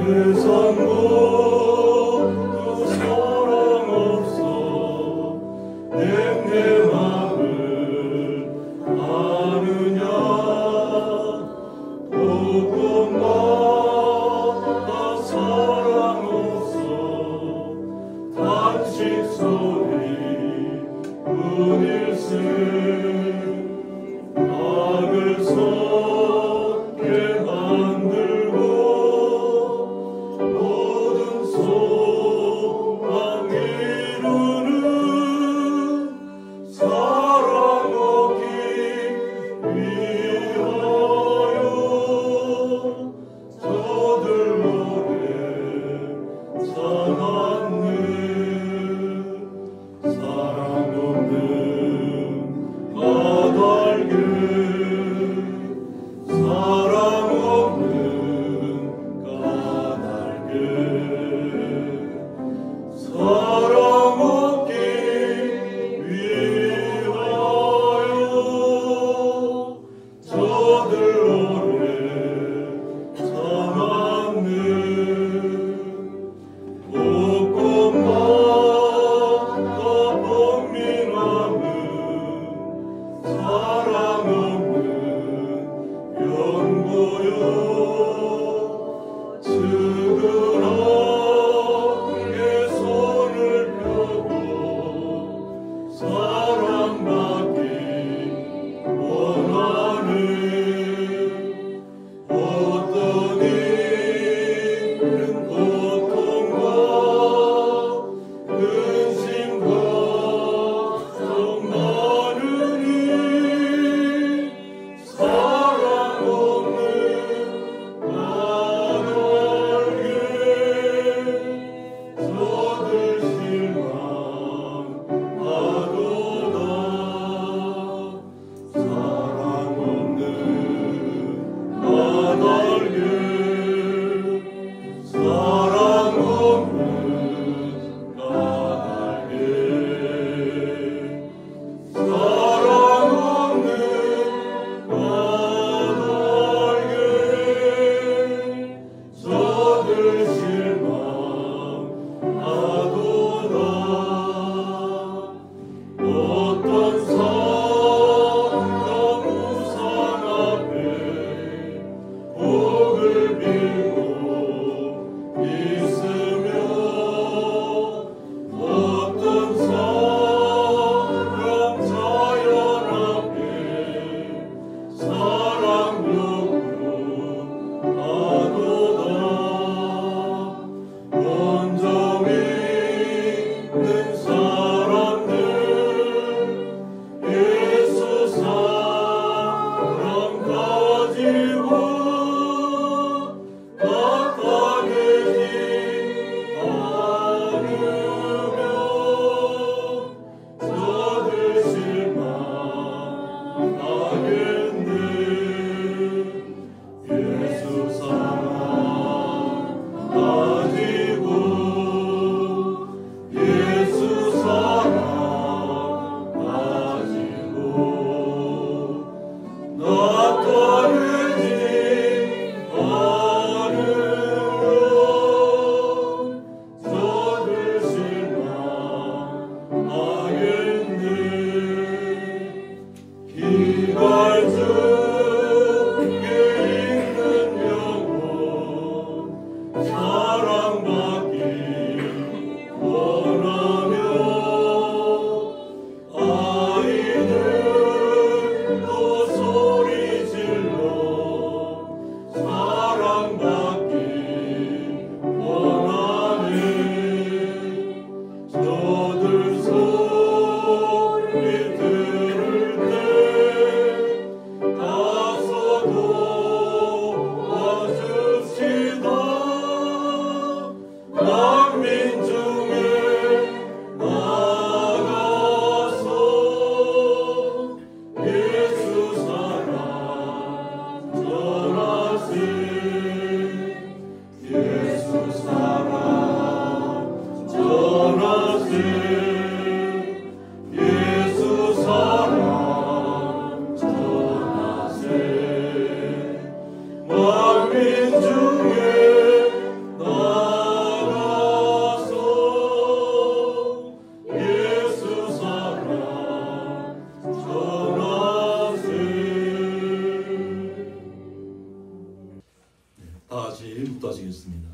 모두 같이 묵도하시겠습니다.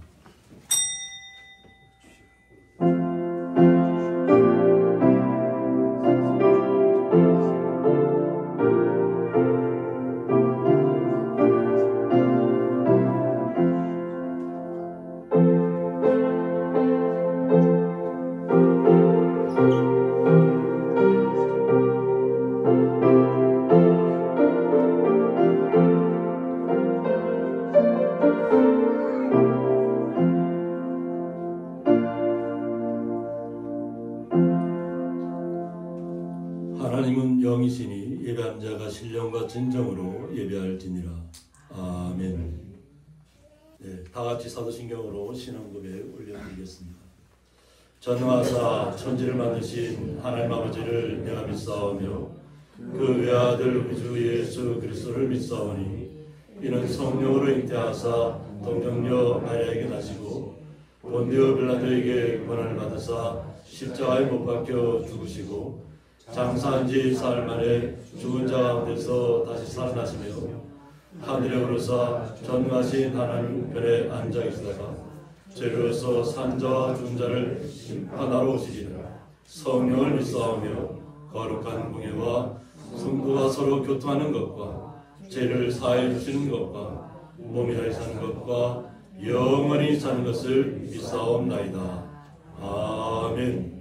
하나님은 영이시니 예배한 자가 신령과 진정으로 예배할지니라. 아멘. 네, 다 같이 사도신경으로 신앙고백 올려드리겠습니다. 전능하사 천지를 만드신 하나님 아버지를 내가 믿사오며 그 외아들 구주 예수 그리스도를 믿사오니 이는 성령으로 잉태하사 동정녀 마리아에게 나시고 본디오 빌라도에게 고난을 받으사 십자가에 못 박혀 죽으시고 장사한 지 사흘 만에 죽은 자 가운데서 다시 살아나시며 하늘에 오르사 전능하신 하나님 우편에 앉아 계시다가 죄로서 산자와 죽은 자를 심판하러 오시리라. 성령을 믿사오며 거룩한 공예와 성도가 서로 교통하는 것과 죄를 사해 주시는 것과 몸이 다시 사는 것과 영원히 사는 것을 믿사옵나이다. 아멘.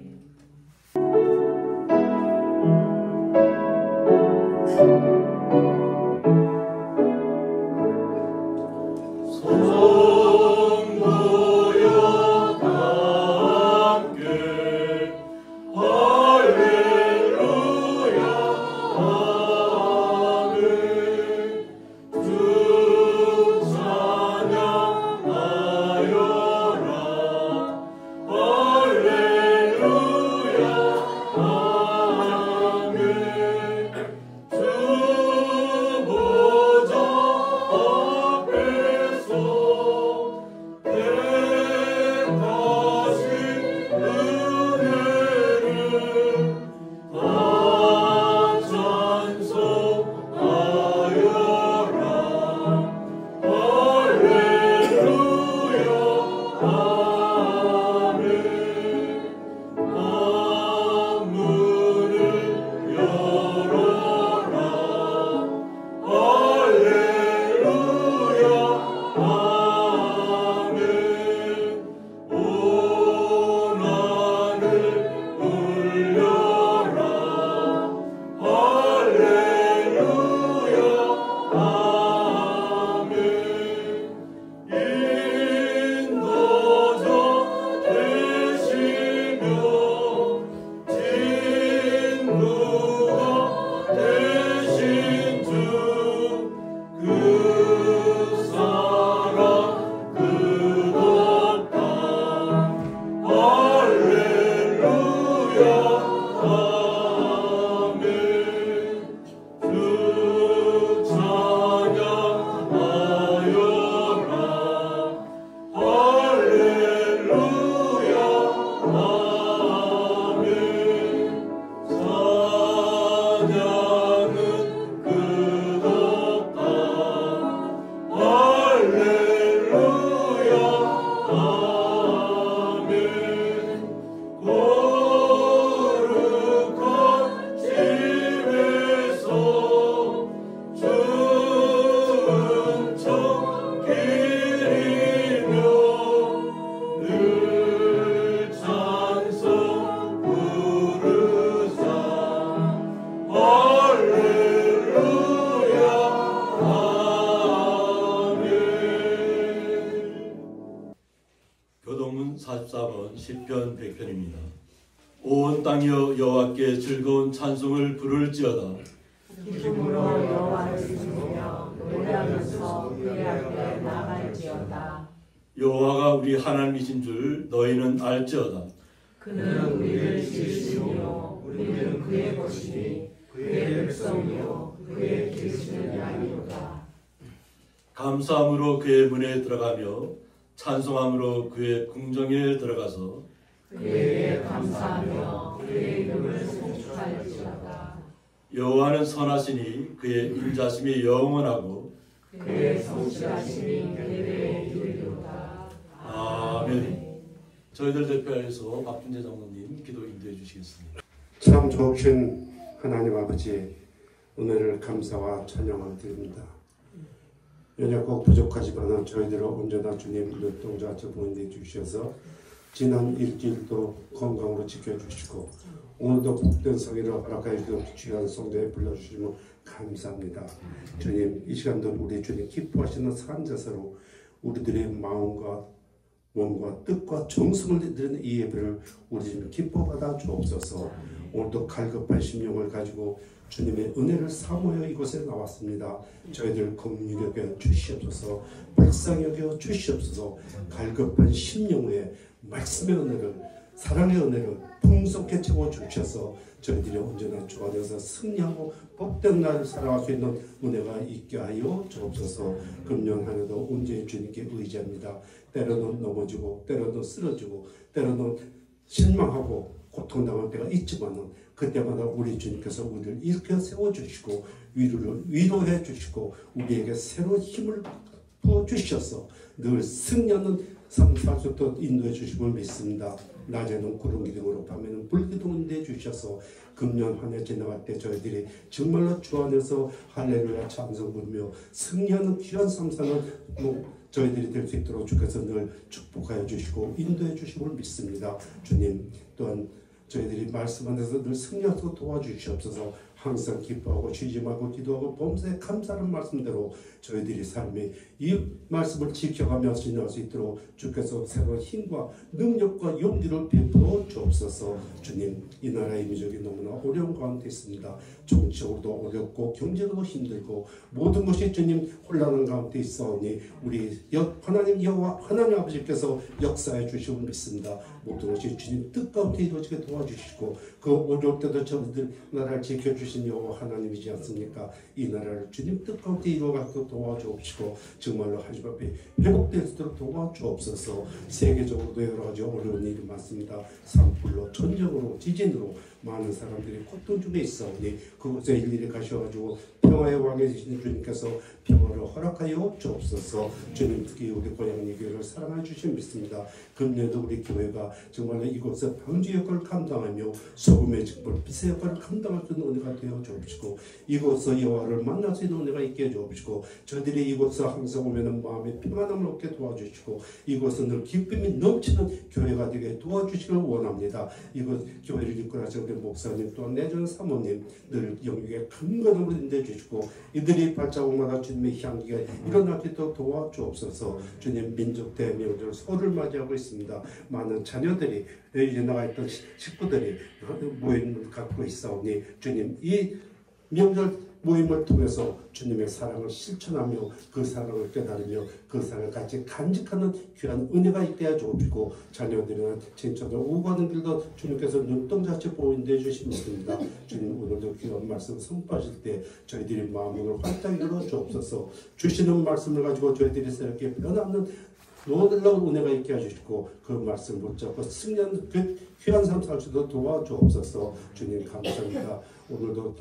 교동문 44번 시편 100편입니다. 온 땅이여 여호와께 즐거운 찬송을 부를지어다. 기쁨으로 여호와를 부르며 노래하면서 그의 앞에 나갈지어다. 여호와가 우리 하나님이신 줄 너희는 알지어다. 그는 우리를 지으시며 우리는 그의 것이니 그의 백성이요 그의 기르시는 양이로다. 감사함으로 그의 문에 들어가며 찬송함으로 그의 궁정에 들어가서 그에게 감사하며 그의 이름을 송축할지어다. 여호와는 선하시니 그의 인자심이 영원하고 그의 성실하심이 대대에 이르리로다. 저희들 대표해서 박준재 장로님 기도 인도해 주시겠습니다. 참 좋으신 하나님 아버지, 은혜를 감사와 찬양을 드립니다. 연약하고 부족하지만 저희들을 언제나 주님 눈동자 보인해 주셔서 지난 일주일도 건강으로 지켜주시고 오늘도 복된 성의를 허락하여 주시고 귀한 성도에 불러주시면 감사합니다. 주님, 이 시간도 우리 주님 기뻐하시는 산자세로 우리들의 마음과 몸과 뜻과 정성을 드리는 이 예배를 우리 주님 기뻐받아 주옵소서. 오늘도 갈급한 심령을 가지고 주님의 은혜를 사모여 이곳에 나왔습니다. 저희들 긍휼히 여겨 주시옵소서. 불쌍히 여겨 주시옵소서. 갈급한 심령에 말씀의 은혜를, 사랑의 은혜를 풍성케 채워 주셔서 저희들이 언제나 주 안에서 승리하고 복된 날을 살아갈 수 있는 은혜가 있게 하여 주옵소서. 금년 한 해도 온전히 주님께 의지합니다. 때로는 넘어지고 때로는 쓰러지고 때로는 실망하고 고통당할 때가 있지만은 그때마다 우리 주님께서 우리를 일으켜 세워주시고 위로해 주시고 우리에게 새로운 힘을 부어주셔서 늘 승리하는 삶 살 수 있도록 인도해 주심을 믿습니다. 낮에는 구름 기둥으로 밤에는 불 기둥을 내주셔서 금년 한 해 지나갈 때 저희들이 정말로 주 안에서 할렐루야 찬송 부르며 승리하는 귀한 삶 사는 저희들이 될 수 있도록 주께서 늘 축복하여 주시고 인도해 주심을 믿습니다. 주님, 또한 저희들이 말씀 안에서 늘 승리하도록 도와주시옵소서. 항상 기뻐하고 쉬지 말고 기도하고 범사에 감사하는 말씀대로 저희들이 삶이 이 말씀을 지켜가며 지나갈 수 있도록 주께서 새로운 힘과 능력과 용기를 베풀어 주옵소서. 주님, 이 나라의 민족이 너무나 어려운 가운데 있습니다. 정치적으로도 어렵고 경제적으로 힘들고 모든 것이 주님 혼란한 가운데 있사오니 우리 하나님 여호와 하나님 아버지께서 역사해 주시고 믿습니다. 모든 것이 주님 뜻 가운데 이루어지게 도와주시고 그 어려울 때도 저희들 나라를 지켜주신 여호와 하나님이지 않습니까? 이 나라를 주님 뜻 가운데 이루어가도록 도와주옵시고 정말로 하나님 앞에 회복될 수 있도록 도와주옵소서. 세계적으로도 여러 가지 어려운 일이 많습니다. 산불로 전쟁으로 지진으로 많은 사람들이 고통 중에 있사오니 그곳에 일일이 가셔가지고 평화의 왕이 되시는 주님께서 평화를 허락하여 주옵소서. 주님, 특히 우리 고양이 교회를 사랑해 주신 믿습니다. 금년에도 우리 교회가 정말로 이곳에 방주 역할을 감당하며 소금의 직분, 빛의 역할을 감당할 수 있는 은혜가 되어 주옵시고 이곳에서 여호와를 만날 수 있는 은혜가 있게 해 주옵시고 저희들이 이곳에 항상 오면 마음의 평안함을 얻게 도와주시고 이곳은 늘 기쁨이 넘치는 교회가 되게 도와주시길 원합니다. 이곳 교회를 이끌어가시는 우리 목사님 또한 내주는 사모님 늘 영육의 강건함으로 인도해 주시고 이들이 발자국마다 주님의 향기가 일어날 수 있도록 도와주옵소서. 주님, 민족 대명절 설을 맞이하고 있습니다. 많은 자녀들이 이제 나가 있던 식구들이 모임을 갖고 있사오니 주님, 이 명절 모임을 통해서 주님의 사랑을 실천하며 그 사랑을 깨달으며 그 사랑을 같이 간직하는 귀한 은혜가 있게 해주옵시고 자녀들이나 친척들 오고 가는 길도 주님께서 눈동자치 보호인도해 주십니다. 주님, 오늘도 귀한 말씀 선포하실 때 저희들이 마음을 활짝 열어 주옵소서. 주시는 말씀을 가지고 저희들이 새롭게 변하는 놀라운 은혜가 있게 해주시고 그 말씀 붙잡고 승리하는 그 귀한 삶 살 수 있도록 도와주옵소서. 주님, 감사합니다. 오늘도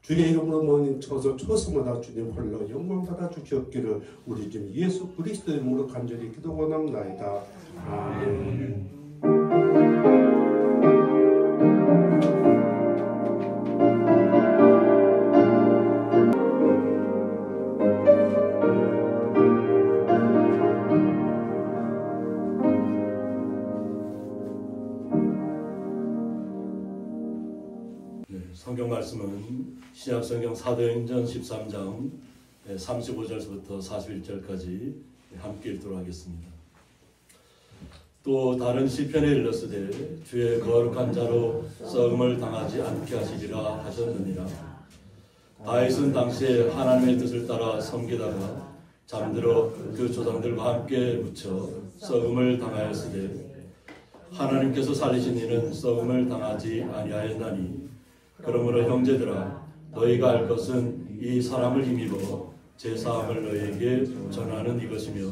주의 이름으로 모인 초소마다 주님 홀로 영광 받아 주시옵기를 우리 주님 예수 그리스도의 이름으로 간절히 기도 원합나이다. 아멘. 성경 말씀은 신약성경 사도행전 13장 35절부터 41절까지 함께 읽도록 하겠습니다. 또 다른 시편에 일렀으되 주의 거룩한 자로 썩음을 당하지 않게 하시리라 하셨느니라. 다윗은 당시에 하나님의 뜻을 따라 섬기다가 잠들어 그 조상들과 함께 묻혀 썩음을 당하였으되 하나님께서 살리신 이는 썩음을 당하지 아니하였나니 그러므로 형제들아 너희가 알 것은 이 사람을 힘입어 제사함을 너희에게 전하는 이것이며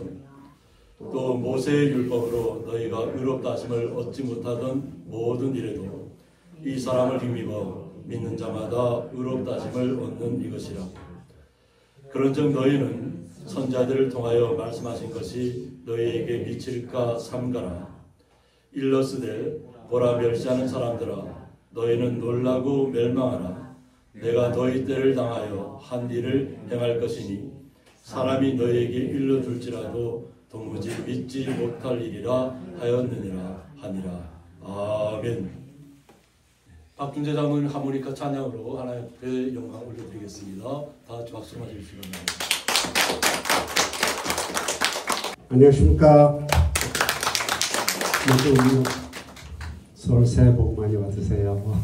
또 모세의 율법으로 너희가 의롭다 하심을 얻지 못하던 모든 일에도 이 사람을 힘입어 믿는 자마다 의롭다 하심을 얻는 이것이라. 그런즉 너희는 선자들을 통하여 말씀하신 것이 너희에게 미칠까 삼가라. 일러스되 보라 멸시하는 사람들아 너희는 놀라고 멸망하라. 내가 너희 때를 당하여 한 일을 행할 것이니 사람이 너희에게 일러줄지라도 도무지 믿지 못할 일이라 하였느니라 하니라. 아멘. 박준재 장로님 하모니카 찬양으로 하나님 앞에 영광 올려드리겠습니다. 다 같이 박수 맞으시기 바랍니다. 안녕하십니까. 모두 서울 새해 복 많이 받으세요.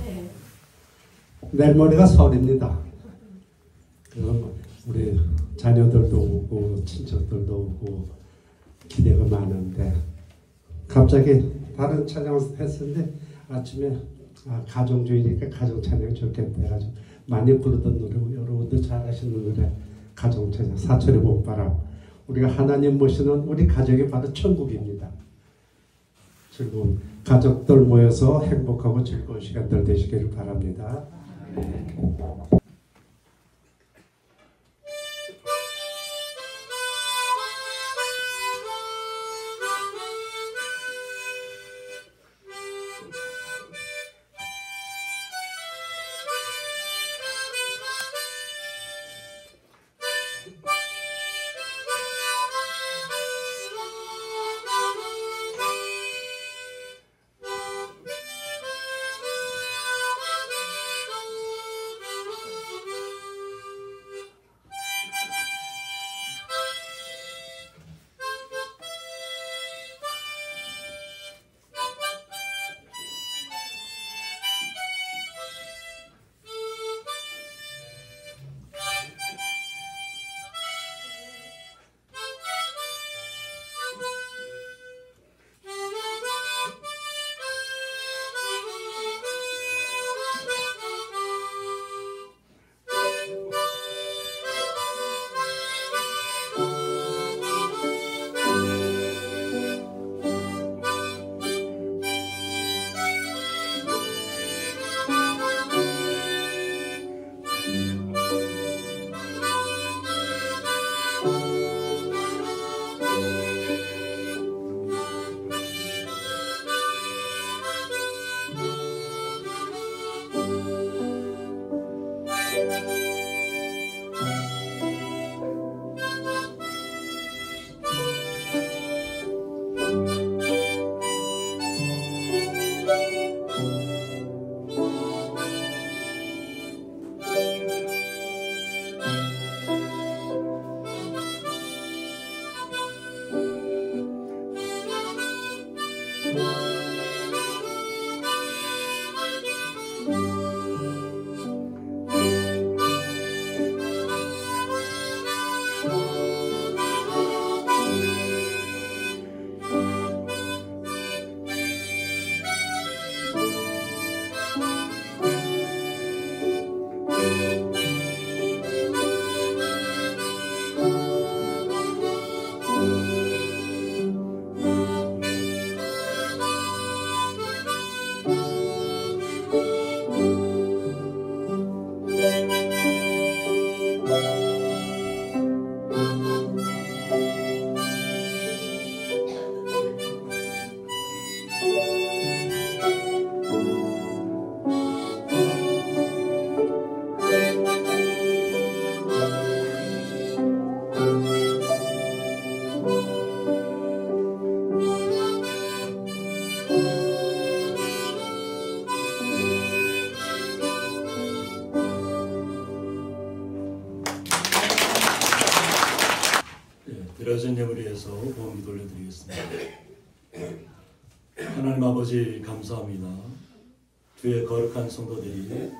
내일 모레가 설입니다. 우리 자녀들도 오고 친척들도 오고 기대가 많은데 갑자기 다른 찬양을 했었는데 아침에 가정주의니까 가정 찬양 좋겠다 해가지고 많이 부르던 노래, 여러분도 잘 아시는 노래 가정 찬양 사철의 봄바람. 우리가 하나님 모시는 우리 가정이 바로 천국입니다. 즐거운 가족들 모여서 행복하고 즐거운 시간들 되시기를 바랍니다. 드려진 예물을 위해서 보험기 돌려드리겠습니다. 하나님 아버지 감사합니다. 주의 거룩한 성도들이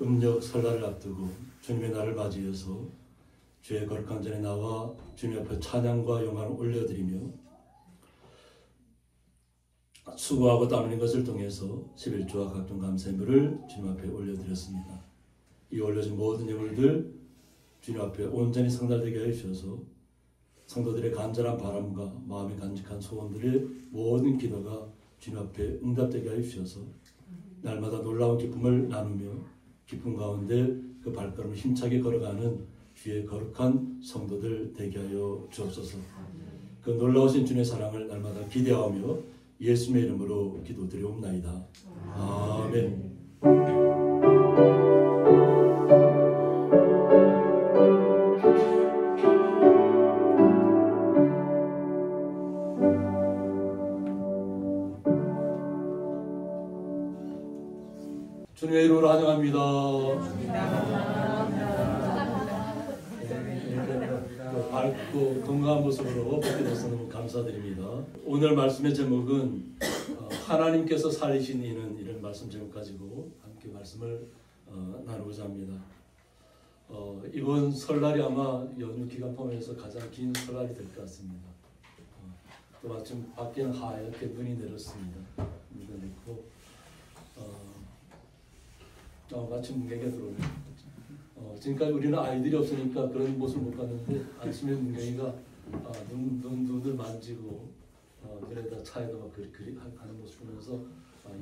음력 설날을 앞두고 주님의 날을 맞이해서 주의 거룩한 전에 나와 주님 앞에 찬양과 영광을 올려드리며 수고하고 땀 흘린 것을 통해서 11조와 각종 감사물을 주님 앞에 올려드렸습니다. 이 올려진 모든 예물들 주님 앞에 온전히 상달되게 해주셔서 성도들의 간절한 바람과 마음의 간직한 소원들의 모든 기도가 주님 앞에 응답되게 해주셔서 날마다 놀라운 기쁨을 나누며 기쁨 가운데 그 발걸음을 힘차게 걸어가는 주의 거룩한 성도들 되게 하여 주옵소서. 그 놀라우신 주님의 사랑을 날마다 기대하며 예수님의 이름으로 기도드리옵나이다. 아멘. 주님의 이름으로 환영합니다. 밝고 건강한 모습으로 보게 돼서 너무 감사드립니다. 오늘 말씀의 제목은 하나님께서 살리신 이는, 이런 말씀 제목 가지고 함께 말씀을 나누고자 합니다. 이번 설날이 아마 연휴 기간 포함해서 가장 긴 설날이 될 것 같습니다. 또 마침 밖에는 하얗게 눈이 내렸습니다. 눈이 내리고 마침 문경이가 들어오네요. 지금까지 우리는 아이들이 없으니까 그런 모습을 못 봤는데 아침에 문경이가 눈을 만지고 그래다 차에다 막 그리 하는 모습을 보면서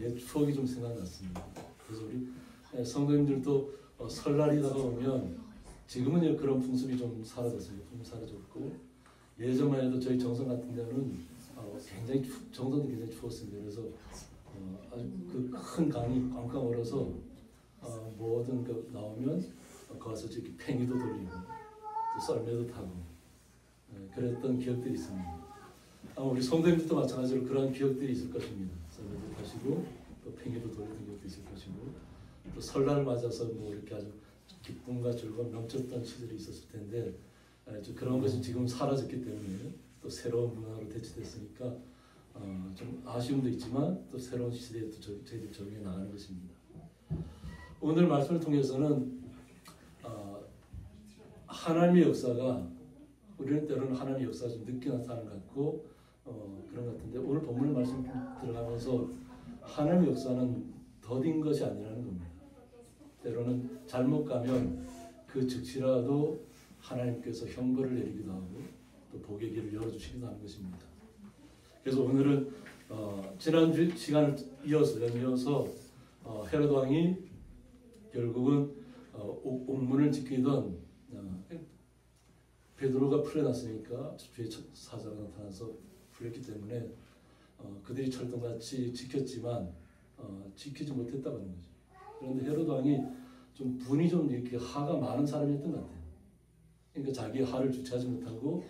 옛 추억이 좀 생각났습니다. 그래서 우리 성도님들도 설날이 다가오면 지금은 그런 풍습이 좀 사라졌어요. 좀 사라졌고 예전만 해도 저희 정선 같은 데는 굉장히 정선도 굉장히 추웠습니다. 그래서 아주 그 큰 강이 꽝꽝 얼어서 뭐든 나오면 거기서 이렇게 팽이도 돌리고 또 썰매도 타고 그랬던 기억들이 있습니다. 우리 성도님들도 마찬가지로 그런 기억들이 있을 것입니다. 썰매도 타시고 또 팽이도 돌리던 기억도 있을 것이고 또 설날을 맞아서 뭐 이렇게 아주 기쁨과 즐거움 넘쳤던 시절이 있었을 텐데 그런 것이 지금 사라졌기 때문에 또 새로운 문화로 대체됐으니까 좀 아쉬움도 있지만 또 새로운 시대에 또 저희들이 적응해 나가는 것입니다. 오늘 말씀을 통해서는 하나님의 역사가 우리는 때로는 하나님의 역사가 좀 늦게 나타나는 것 같고 그런 것 같은데 오늘 본문 말씀 들어가면서 하나님의 역사는 더딘 것이 아니라는 겁니다. 때로는 잘못 가면 그 즉시라도 하나님께서 형벌을 내리기도 하고 또 복의 길을 열어주시기도 하는 것입니다. 그래서 오늘은 지난주 시간을 연이어서 헤롯 왕이 결국은 옥문을 지키던 베드로가 풀려났으니까 주의 사자가 나타나서 풀렸기 때문에 그들이 철동같이 지켰지만 지키지 못했다고 하는 거죠. 그런데 헤롯 왕이 좀 분이 좀 이렇게 하가 많은 사람이었던 것 같아요. 그러니까 자기 하를 주체하지 못하고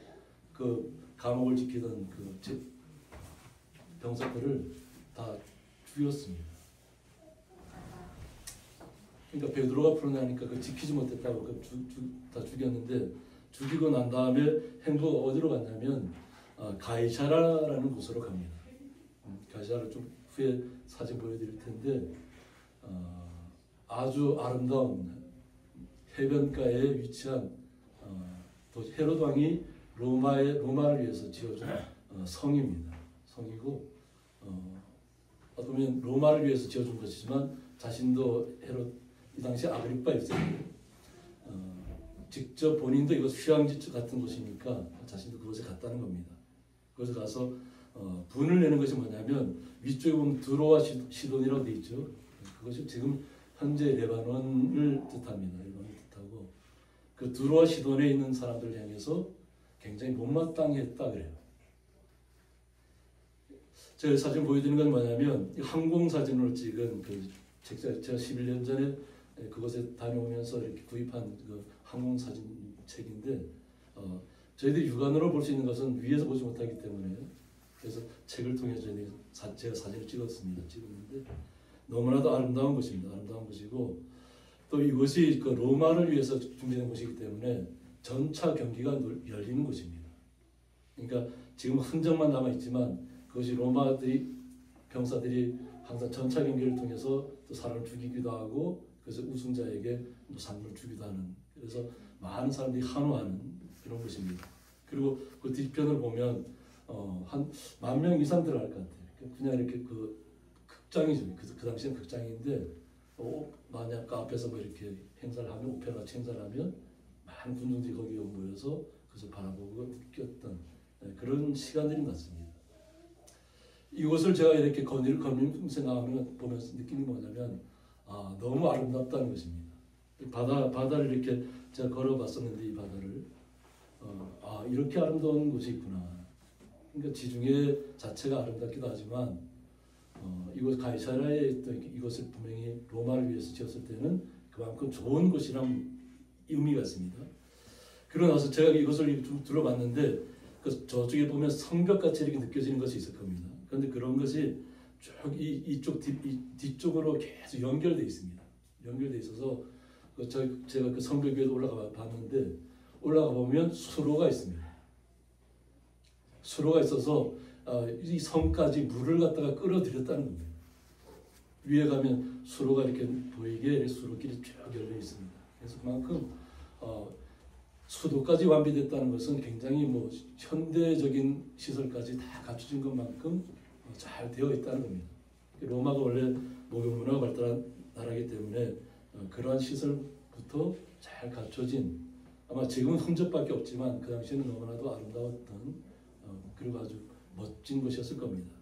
그 감옥을 지키던 그 병사들을 다 죽였습니다. 그러니까 베드로가 풀어나니까 그 지키지 못했다고 다 죽였는데 죽이고 난 다음에 행보가 어디로 갔냐면 가이사라라는 곳으로 갑니다. 가이사라 좀 후에 사진 보여드릴 텐데 아주 아름다운 해변가에 위치한 또 헤롯 왕이 로마를 위해서 지어준 성입니다. 성이고 어떻게 보면 로마를 위해서 지어준 것이지만 자신도 헤롯 이 당시 아그리파 1세고 직접 본인도 이것 휴양지 같은 곳이니까 자신도 그곳에 갔다는 겁니다. 그곳에 가서 분을 내는 것이 뭐냐면 위쪽에 보면 드로와 시돈이라고 되어 있죠. 그것이 지금 현재 레바논을 뜻합니다. 레바논을 뜻하고 그 드로와 시돈에 있는 사람들을 향해서 굉장히 못마땅히 했다 그래요. 제가 사진 보여드리는 건 뭐냐면 항공사진으로 찍은 제가 11년 전에 그곳에 다녀오면서 이렇게 구입한 그 항공사진 책인데 저희들이 육안으로 볼 수 있는 것은 위에서 보지 못하기 때문에 그래서 책을 통해서 제가 사진을 찍었는데 너무나도 아름다운 곳입니다. 아름다운 곳이고 또 이곳이 그 로마를 위해서 준비된 곳이기 때문에 전차 경기가 열리는 곳입니다. 그러니까 지금 흔적만 남아있지만 그것이 로마들이 병사들이 항상 전차 경기를 통해서 또 사람을 죽이기도 하고 그래서 우승자에게 상을 주기도 하는 그래서 많은 사람들이 환호하는 그런 곳입니다. 그리고 그 뒤편을 보면 한 10,000명 이상 들어갈 것 같아요. 그냥 이렇게 그 극장이죠. 그 당시엔 극장인데 만약 그 앞에서 뭐 이렇게 행사를 하면 오페라 같이 행사를 하면 많은 군중들이 거기에 모여서 그것을 바라보고 느꼈던 그런 시간들이 났습니다. 이곳을 제가 이렇게 걸으면서 보면서 느끼는 게 뭐냐면 너무 아름답다는 것입니다. 바다를 이렇게 제가 걸어봤었는데 이 바다를 이렇게 아름다운 곳이 있구나. 그러니까 지중해 자체가 아름답기도 하지만 이곳 가이사랴에 있던 이것을 분명히 로마를 위해서 지었을 때는 그만큼 좋은 곳이란 의미가 있습니다. 그러고 나서 제가 이것을 좀 둘러봤는데 저쪽에 보면 성벽같이 이렇게 느껴지는 것이 있을 겁니다. 그런데 그런 것이 쭉 이쪽 뒤쪽으로 계속 연결되어 있습니다. 연결되어 있어서 제가 그 성벽 위에도 올라가 봤는데 올라가 보면 수로가 있습니다. 수로가 있어서 이 성까지 물을 갖다가 끌어들였다는 겁니다. 위에 가면 수로가 이렇게 보이게 수로길이 쭉 열려 있습니다. 그래서 그만큼 수도까지 완비됐다는 것은 굉장히 현대적인 시설까지 다 갖춰진 것만큼 잘 되어 있다는 겁니다. 로마가 원래 목욕문화가 발달한 나라이기 때문에 그러한 시설부터 잘 갖춰진, 아마 지금은 흔적밖에 없지만 그 당시에는 너무나도 아름다웠던 그리고 아주 멋진 곳이었을 겁니다.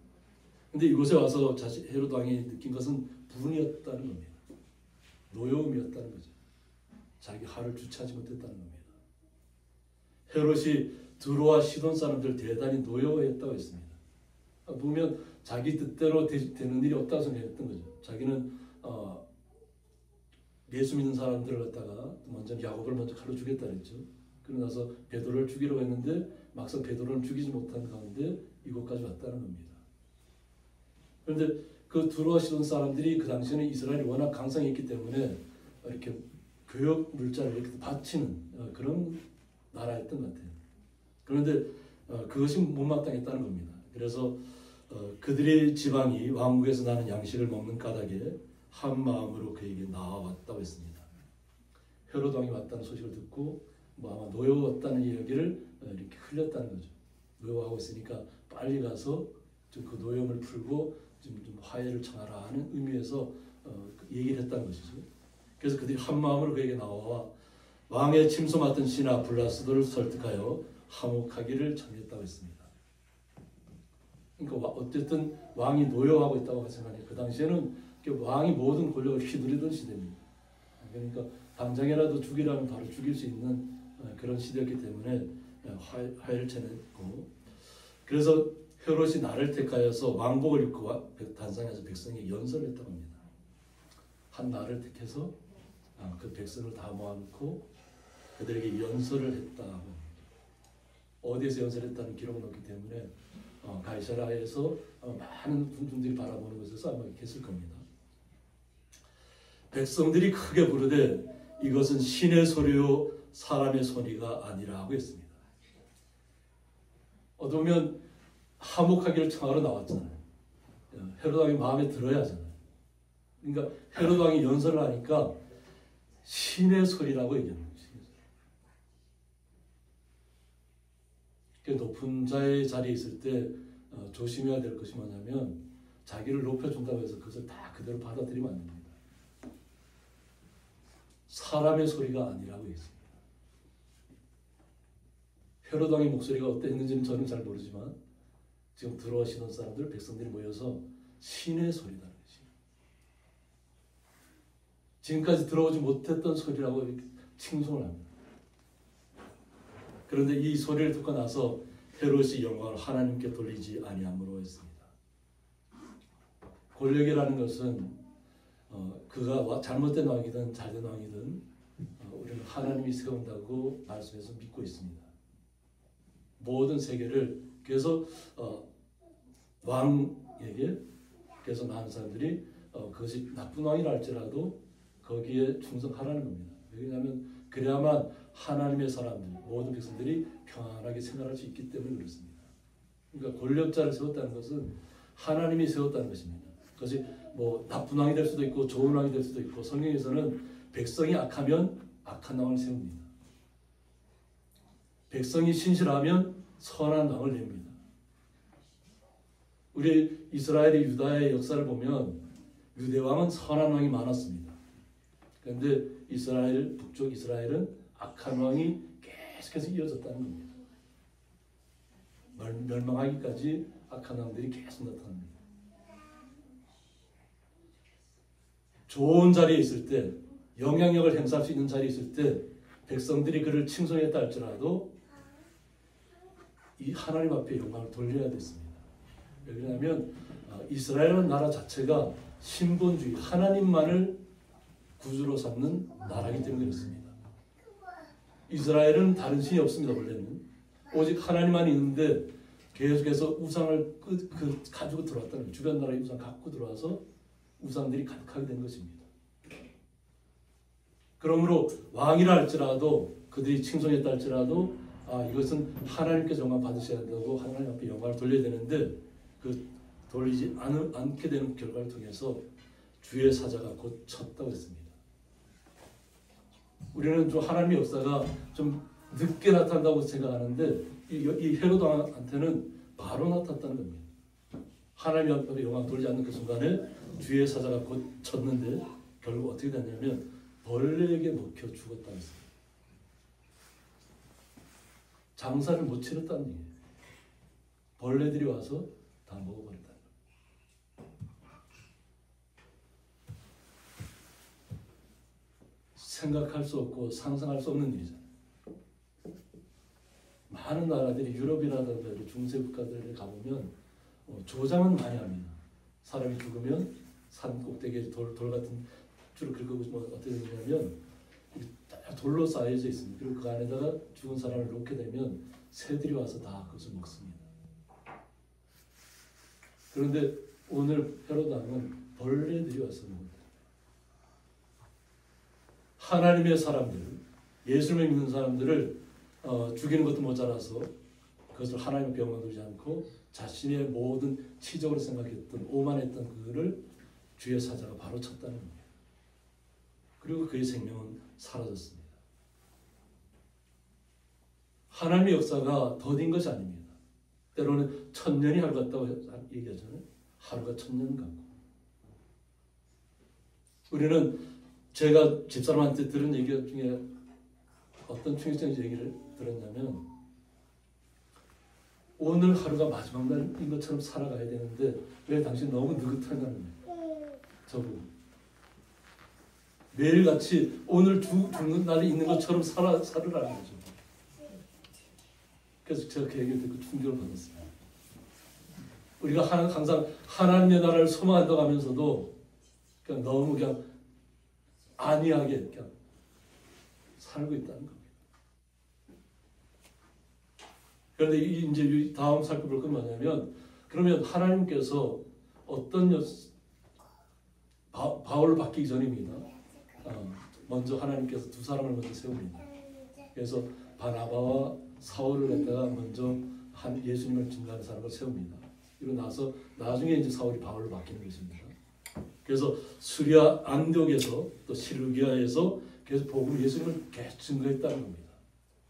근데 이곳에 와서 헤롯 왕이 느낀 것은 분이었다는 겁니다. 노여움이었다는 거죠. 자기 하를 주체하지 못했다는 겁니다. 헤롯이 드로아 시돈 사람들 대단히 노여워했다고 했습니다. 보면 자기 뜻대로 되는 일이 없다고 생각했던 거죠. 자기는 예수 믿는 사람들을 갖다가 먼저 야곱을 먼저 칼로 죽였다 그랬죠. 그러고 나서 베드로를 죽이려고 했는데 막상 베드로는 죽이지 못한 가운데 이곳까지 왔다는 겁니다. 그런데 그 드로아 시돈 사람들이 그 당시에는 이스라엘이 워낙 강성했기 때문에 이렇게 교역 물자를 이렇게 바치는 그런 나라였던 것 같아요. 그런데 그것이 못마땅했다는 겁니다. 그래서 그들의 지방이 왕국에서 나는 양식을 먹는 까닭에 한 마음으로 그에게 나와왔다고 했습니다. 헤롯 왕이 왔다는 소식을 듣고 아마 노여웠다는 이야기를 이렇게 흘렸다는 거죠. 노여워하고 있으니까 빨리 가서 좀 그 노여움을 풀고 좀 화해를 청하라 하는 의미에서 얘기를 했다는 것이죠. 그래서 그들이 한 마음으로 그에게 나와 왕의 침소 맡은 신하 블라스도를 설득하여 화목하기를 청했다고 했습니다. 그러니까 어쨌든 왕이 노여워하고 있다고 생각해요. 그 당시에는 왕이 모든 권력을 휘두르던 시대입니다. 그러니까 당장이라도 죽이라면 바로 죽일 수 있는 그런 시대였기 때문에 화해를 청했고, 그래서 헤롯이 나를 택하여서 왕복을 입고 단상에서 백성에게 연설을 했다고 합니다. 한 나를 택해서 그 백성을 다 모아놓고 그들에게 연설을 했다고. 어디에서 연설했다는 기록은 없기 때문에 가이사랴에서 많은 군중들이 바라보는 곳에서 아마 했을 겁니다. 백성들이 크게 부르되 이것은 신의 소리요 사람의 소리가 아니라 고 했습니다. 어두면 화목하기를 청하러 나왔잖아요. 헤롯 왕이 마음에 들어야 하잖아요. 그러니까 헤롯 왕이 연설을 하니까 신의 소리라고 얘기합니다. 높은 자의 자리에 있을 때 조심해야 될 것이 뭐냐면 자기를 높여준다고 해서 그것을 다 그대로 받아들이면 안 됩니다. 사람의 소리가 아니라고 했습니다. 헤롯 왕의 목소리가 어땠는지는 저는 잘 모르지만 지금 들어오시는 사람들, 백성들이 모여서 신의 소리라는 것입니다. 지금까지 들어오지 못했던 소리라고 칭송을 합니다. 그런데 이 소리를 듣고 나서 헤롯이 영광을 하나님께 돌리지 아니함으로 했습니다. 권력이라는 것은 그가 잘못된 왕이든 잘된 왕이든 우리는 하나님이 세운다고 말씀해서 믿고 있습니다. 모든 세계를 그래서 왕에게 그래서 많은 사람들이 그것이 나쁜 왕이라 할지라도 거기에 충성하라는 겁니다. 왜냐하면 그래야만 하나님의 사람들 모든 백성들이 평안하게 생활할 수 있기 때문에 그렇습니다. 그러니까 권력자를 세웠다는 것은 하나님이 세웠다는 것입니다. 그것이 나쁜 왕이 될 수도 있고 좋은 왕이 될 수도 있고, 성경에서는 백성이 악하면 악한 왕을 세웁니다. 백성이 신실하면 선한 왕을 냅니다. 우리 이스라엘의 유다의 역사를 보면 유대 왕은 선한 왕이 많았습니다. 그런데 이스라엘 북쪽 이스라엘은 악한 왕이 계속해서 이어졌다는 겁니다. 멸망하기까지 악한 왕들이 계속 나타납니다. 좋은 자리에 있을 때, 영향력을 행사할 수 있는 자리에 있을 때 백성들이 그를 칭송했다 할지라도 이 하나님 앞에 영광을 돌려야 됐습니다. 왜 그러냐면 이스라엘은 나라 자체가 신본주의, 하나님만을 구주로 삼는 나라이기 때문에 그렇습니다. 이스라엘은 다른 신이 없습니다. 원래는 오직 하나님만 있는데 계속해서 우상을 가지고 들어왔다는 거예요. 주변 나라의 우상 갖고 들어와서 우상들이 가득하게 된 것입니다. 그러므로 왕이라 할지라도 그들이 칭송했다 할지라도 이것은 하나님께서 영광 받으셔야 되고 하나님 앞에 영광을 돌려야 되는데 그 돌리지 않게 되는 결과를 통해서 주의 사자가 곧 쳤다고 했습니다. 우리는 좀 하나님의 역사가 좀 늦게 나타난다고 생각하는데 이 헤롯 왕한테는 바로 나타났다는 겁니다. 하나님 앞에 영광 돌리지 않는 그 순간에 주의 사자가 곧 쳤는데 결국 어떻게 됐냐면 벌레에게 먹혀 죽었다는 했습니다. 장사를 못 치렀다는 얘기예요. 벌레들이 와서 다 먹어버렸다는 거예요. 생각할 수 없고 상상할 수 없는 일이잖아요. 많은 나라들이 유럽이라든가 중세 국가들에 가보면 조장은 많이 합니다. 사람이 죽으면 산 꼭대기에 돌 같은 줄을 긁고 어떻게 되냐면 돌로 쌓여져 있습니다. 그리고 그 안에다가 죽은 사람을 놓게 되면 새들이 와서 다 그것을 먹습니다. 그런데 오늘 헤롯 왕은 벌레들이 와서 먹습니다. 하나님의 사람들, 예수님을 믿는 사람들을 죽이는 것도 모자라서 그것을 하나님의 영광 돌리지 않고 자신의 모든 치적으로 생각했던 오만했던 그를 주의 사자가 바로 쳤다는 겁니다. 그리고 그의 생명은 사라졌습니다. 하나님의 역사가 더딘 것이 아닙니다. 때로는 1000년이 하루 같다고 얘기하잖아요. 하루가 1000년 같고. 우리는 제가 집사람한테 들은 얘기 중에 어떤 충격적인 얘기를 들었냐면 오늘 하루가 마지막 날인 것처럼 살아가야 되는데 왜 당신 너무 느긋하냐는 거예요. 저보고. 매일같이 오늘 죽는 날이 있는 것처럼 살으라는 거죠. 그래서 제가 그 얘기를 듣고 충격을 받았어요. 우리가 항상 하나님의 나라를 소망한다고 하면서도 그냥 너무 그냥 안이하게 그냥 살고 있다는 겁니다. 그런데 이제 다음 살펴볼 건 뭐냐면 그러면 하나님께서 어떤 바울을 바뀌기 전입니다. 먼저 하나님께서 두 사람을 먼저 세웁니다. 그래서 바나바와 사울을 갖다가 먼저 예수님을 증거하는 사람을 세웁니다. 그리고 나서 나중에 이제 사울이 바울로 바뀌는 것입니다. 그래서 수리아 안디옥에서 또 실루기아에서 계속 복음 예수님을 계속 증거했다는 겁니다.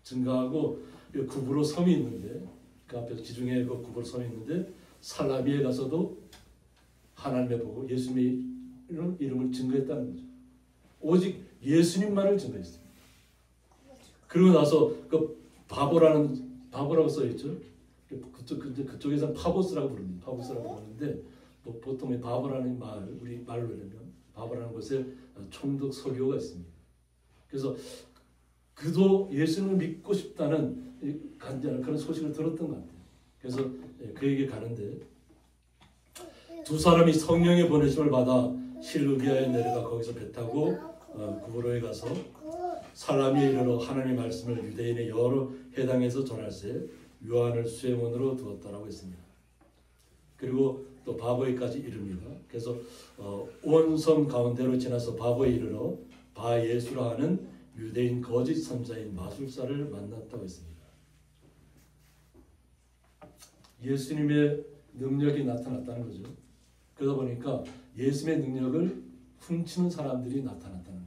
증거하고 구브로 섬이 있는데 그 앞에 지중해 그 구브로 섬이 있는데 살라미에 가서도 하나님의 복음 예수님의 이름을 증거했다는 거죠. 오직 예수님만을 증거했습니다. 그리고 나서 그 바보라고 써있죠. 그쪽에서는 파보스라고 부릅니다. 파보스라고 부르는데 보통 바보라는 우리 말로 하면 바보라는 곳에 총독 서기오가 있습니다. 그래서 그도 예수님을 믿고 싶다는 간절한 그런 소식을 들었던 것 같아요. 그래서 그에게 가는데 두 사람이 성령의 보내심을 받아 실루기아에 내려가 거기서 배 타고 구브로에 가서 살라미에 이르러 하나님의 말씀을 유대인의 여러 해당에서 전할세 요한을 수행원으로 두었다라고 했습니다. 그리고 또 바보에까지 이릅니다. 그래서 온 섬 가운데로 지나서 바보에 이르러 바예수라 하는 유대인 거짓 선자인 마술사를 만났다고 했습니다. 예수님의 능력이 나타났다는 거죠. 그러다 보니까 예수님의 능력을 훔치는 사람들이 나타났다는 거예요.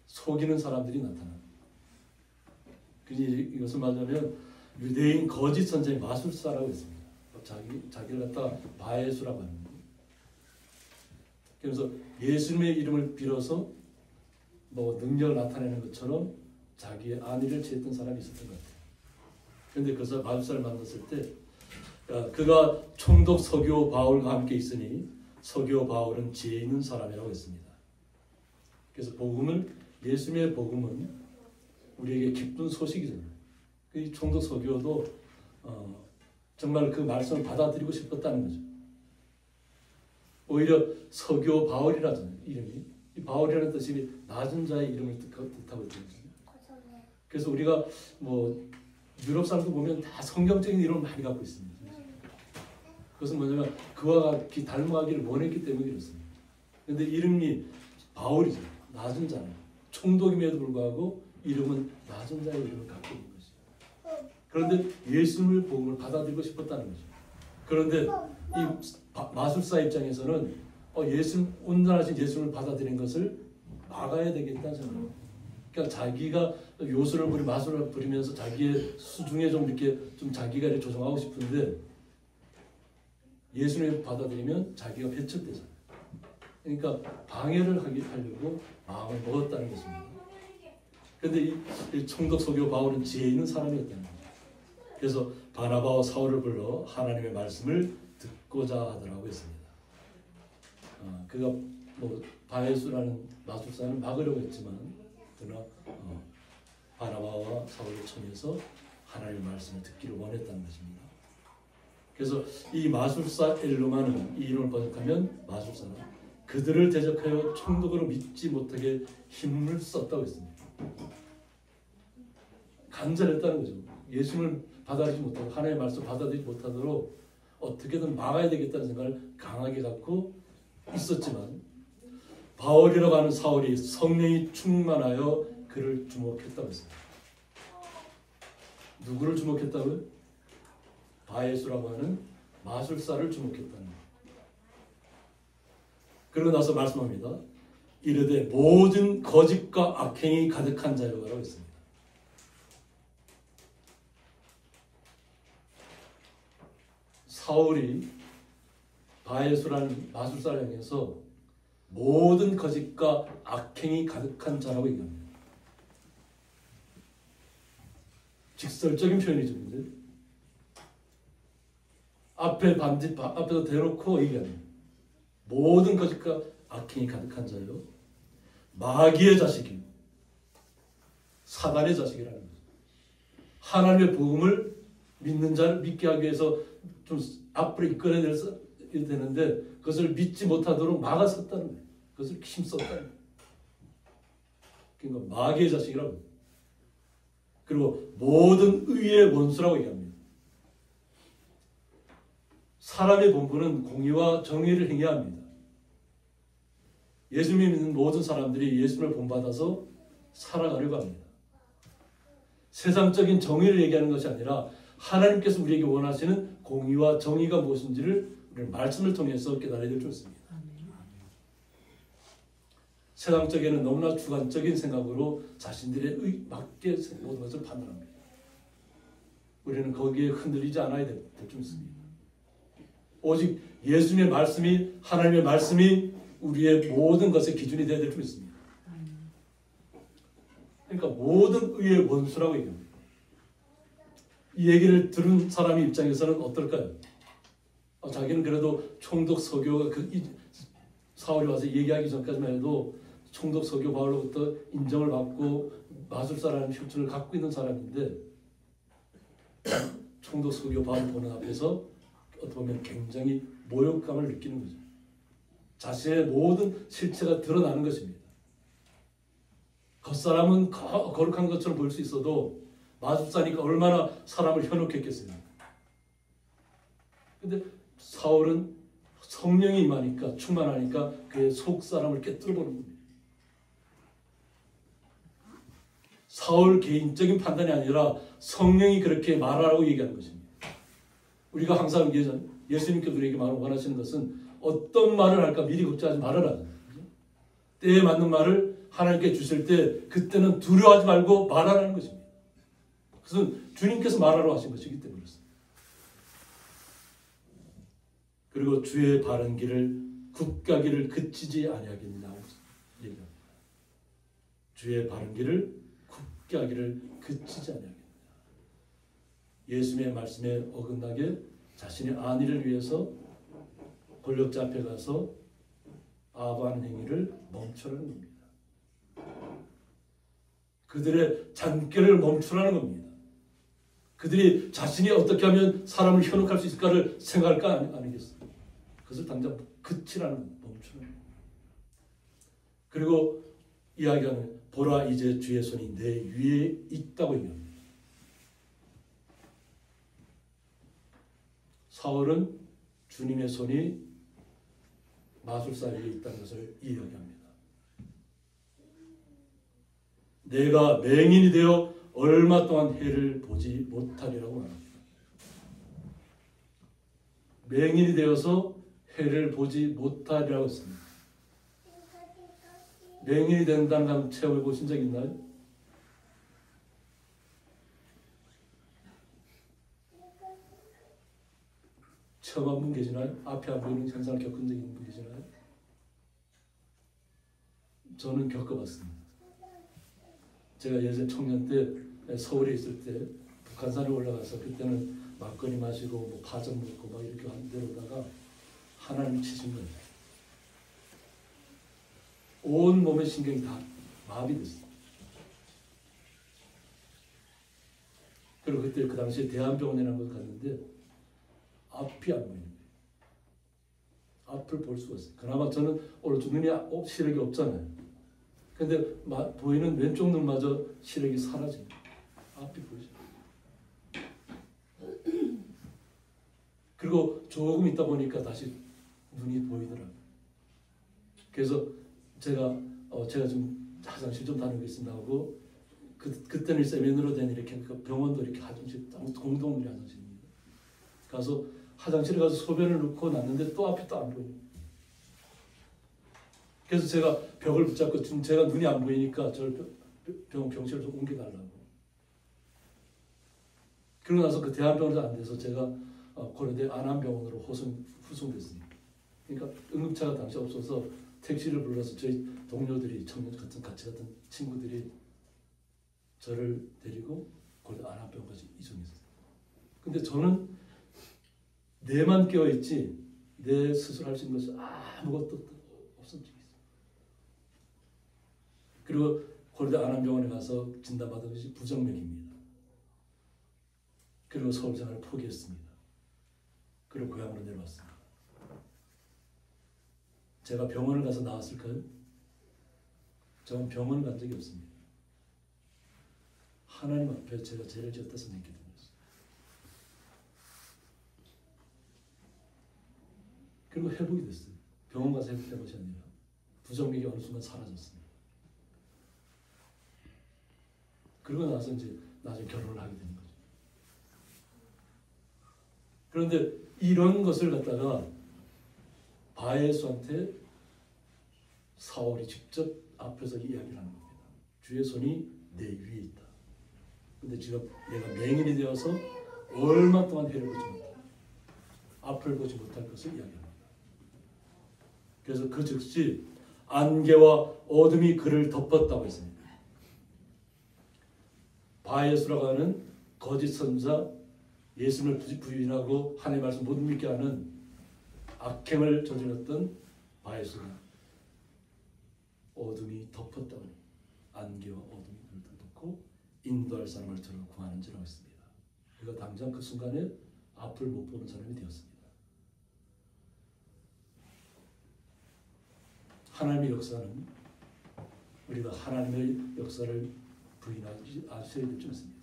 속이는 사람들이 나타납니다. 이것을 말하자면 유대인 거짓 선자인 마술사라고 했습니다. 자기를 갖다가 바예수라고 합니다. 그래서 예수님의 이름을 빌어서 능력을 나타내는 것처럼 자기의 안위를 취했던 사람이 있었던 것 같아요. 그런데 그 마술사를 만났을 때 그가 총독 서기오 바울과 함께 있으니 서기오 바울은 지혜 있는 사람이라고 했습니다. 그래서 예수님의 복음은 우리에게 기쁜 소식이잖아요. 이 총독 서교도 정말 그 말씀을 받아들이고 싶었다는 거죠. 오히려 서교 바울이라잖아요. 이름이. 이 바울이라는 뜻이 낮은 자의 이름을 뜻하고 있거든요. 그래서 우리가 뭐 유럽 사람도 보면 다 성경적인 이름을 많이 갖고 있습니다. 그것은 뭐냐면 그와 같이 닮아가기를 원했기 때문에 그렇습니다. 그런데 이름이 바울이죠. 낮은 자는 총독임에도 불구하고 이름은 낮은 자의 이름을 갖고 있는 것이죠. 그런데 예수님의 복음을 받아들이고 싶었다는 거죠. 그런데 이 마술사 입장에서는 온전하신 예수님을 받아들인 것을 막아야 되겠다는 생각입니다. 그러니까 자기가 요술을 마술을 부리면서 자기의 수중에 좀 이렇게 좀 자기가 이렇게 조정하고 싶은데 예수님을 받아들이면 자기가 배척되잖아요. 그러니까 방해를 하려고 마음을 먹었다는 것입니다. 그런데 이 총독 서교 바울은 지혜 있는 사람이었다는 거죠. 그래서 바나바와 사울을 불러 하나님의 말씀을 듣고자 하더라고 했습니다. 그가 뭐 바에수라는 마술사는 막으려고 했지만 그러나 바나바와 사울을 청해서 하나님의 말씀을 듣기를 원했다는 것입니다. 그래서 이 마술사 엘루마는 이 이름을 번역하면 마술사는 그들을 대적하여 총독으로 믿지 못하게 힘을 썼다고 했습니다. 간절했다는 거죠. 예수님을 받아들이지 못하고 하나님의 말씀을 받아들이지 못하도록 어떻게든 막아야 되겠다는 생각을 강하게 갖고 있었지만 바울이라고 하는 사울이 성령이 충만하여 그를 주목했다고 했습니다. 누구를 주목했다고요? 바에수라고 하는 마술사를 주목했다는 거예요. 그러고 나서 말씀합니다. 이르되 모든 거짓과 악행이 가득한 자요라고 했습니다. 사울이 바에수라는 마술사를 향해서 모든 거짓과 악행이 가득한 자라고 얘기합니다. 직설적인 표현이죠. 근데 앞에서 대놓고 얘기합니다. 모든 거짓과 악행이 가득한 자요. 마귀의 자식이요. 사단의 자식이라는 거죠. 하나님의 복음을 믿는 자를 믿게 하기 위해서 좀 앞으로 이끌어내야 되는데 그것을 믿지 못하도록 막아섰다는 거예요. 그것을 힘썼다는 거예요. 그러니까 마귀의 자식이라고. 그리고 모든 의의 원수라고 얘기합니다. 사람의 본분은 공의와 정의를 행해야 합니다. 예수님을 믿는 모든 사람들이 예수님을 본받아서 살아가려고 합니다. 세상적인 정의를 얘기하는 것이 아니라 하나님께서 우리에게 원하시는 공의와 정의가 무엇인지를 우리는 말씀을 통해서 깨달아야 될 줄 믿습니다. 세상적에는 너무나 주관적인 생각으로 자신들의 맞게 모든 것을 판단합니다. 우리는 거기에 흔들리지 않아야 될 줄 믿습니다. 오직 예수님의 말씀이 하나님의 말씀이 우리의 모든 것의 기준이 되어야 될 줄 믿습니다. 그러니까 모든 의의 원수라고 얘기합니다. 이 얘기를 들은 사람의 입장에서는 어떨까요? 자기는 그래도 총독 서교가 사울이 와서 얘기하기 전까지만 해도 총독 서교 바울로부터 인정을 받고 마술사라는 혈통을 갖고 있는 사람인데 총독 서교 바울 보는 앞에서 어떻게 보면 굉장히 모욕감을 느끼는 거죠. 자신의 모든 실체가 드러나는 것입니다. 겉사람은 거룩한 것처럼 보일 수 있어도 마술사니까 얼마나 사람을 현혹했겠어요. 근데 사울은 성령이 임하니까 충만하니까 그의 속사람을 깨뜨려보는 겁니다. 사울 개인적인 판단이 아니라 성령이 그렇게 말하라고 얘기하는 것입니다. 우리가 항상 예수님께서 우리에게 원하시는 것은 어떤 말을 할까 미리 걱정하지 말아라. 때에 맞는 말을 하나님께 주실 때 그때는 두려워하지 말고 말하라는 것입니다. 그것은 주님께서 말하라고 하신 것이기 때문에 그렇습니다. 그리고 주의 바른 길을 굳가기를 그치지 아니하겠느냐고 얘기합니다. 주의 바른 길을 굳가기를 그치지 아니하겠느냐. 예수님의 말씀에 어긋나게 자신의 안위를 위해서 권력자 앞에 가서 아부하는 행위를 멈추라는 겁니다. 그들의 잔꾀를 멈추라는 겁니다. 그들이 자신이 어떻게 하면 사람을 현혹할 수 있을까를 생각할까 아니겠어요? 그것을 당장 그치라는, 멈추는. 그리고 이야기하는, 보라 이제 주의 손이 내 위에 있다고 얘기합니다. 사울은 주님의 손이 마술사 위에 있다는 것을 이야기합니다. 내가 맹인이 되어 얼마 동안 해를 보지 못하리라고 말합니다. 맹인이 되어서 해를 보지 못하리라고 했습니다. 맹인이 된다는 걸 체험해 보신 적 있나요? 처음 한 분 계시나요? 앞에 안 보이는 현상을 겪은 적 있는 분 계시나요? 저는 겪어봤습니다. 제가 예전 청년 때 서울에 있을 때 북한산에 올라가서 그때는 막걸리 마시고 뭐 파전 먹고 막 이렇게 내려오다가 하나님이 치신 거예요. 온 몸의 신경이 다 마비 됐어요. 그리고 그때 그 당시에 대한병원이라는 곳을 갔는데 앞이 안 보이는 거예요. 앞을 볼 수가 없어요. 그나마 저는 오른쪽 눈이 시력이 없잖아요. 근데 보이는 왼쪽 눈마저 시력이 사라집니다. 앞이 보이죠. 그리고 조금 있다 보니까 다시 눈이 보이더라고요. 그래서 제가 좀 화장실 좀 다니겠습니다 하고 그때는 세면으로 된 이렇게 병원도 이렇게 화장실 공동으로 화장실입니다. 가서 화장실에 가서 소변을 넣고 났는데 또 앞이 또 안 보여요. 그래서 제가 벽을 붙잡고 지금 제가 눈이 안 보이니까 저를 병실로 좀 옮겨달라고. 그러고 나서 그 대한병원에서 안 돼서 제가 고려대 안암병원으로 후송됐습니다. 그러니까 응급차가 당시 없어서 택시를 불러서 저희 동료들이 청년 같이 갔던 친구들이 저를 데리고 고려대 안암병원까지 이송했어요. 근데 저는 뇌만 깨어있지 내 스스로 할 수 있는 것이 아무것도 없었죠. 그리고 고려대 안암병원에 가서 진단받은 것이 부정맥입니다. 그리고 서울 생활을 포기했습니다. 그리고 고향으로 내려왔습니다. 제가 병원을 가서 나왔을까요? 저는 병원을 간 적이 없습니다. 하나님 앞에 제가 죄를 지었다 생각했던 것입니다. 그리고 회복이 됐어요. 병원 가서 회복된 것이 아니라 부정맥이 어느 순간 사라졌습니다. 그러고 나서 이제 나중에 결혼을 하게 되는 거죠. 그런데 이런 것을 갖다가 바에수한테 사울이 직접 앞에서 이야기를 하는 겁니다. 주의 손이 내 위에 있다. 근데 지금 내가 맹인이 되어서 얼마 동안 해를 보지 못한다. 앞을 보지 못할 것을 이야기합니다. 그래서 그 즉시 안개와 어둠이 그를 덮었다고 했습니다. 바에수라고 하는 거짓 선자, 예수님을 부인하고 하나님의 말씀 못 믿게 하는 악행을 저질렀던 바에수가 어둠이 덮었다고 합니다. 안개와 어둠이 그를 덮고 인도할 사람을 저를 구하는지라고 했습니다. 그가 당장 그 순간에 앞을 못 보는 사람이 되었습니다. 하나님의 역사는 우리가 하나님의 역사를 부인하지 않으셔야 될 줄 믿습니다.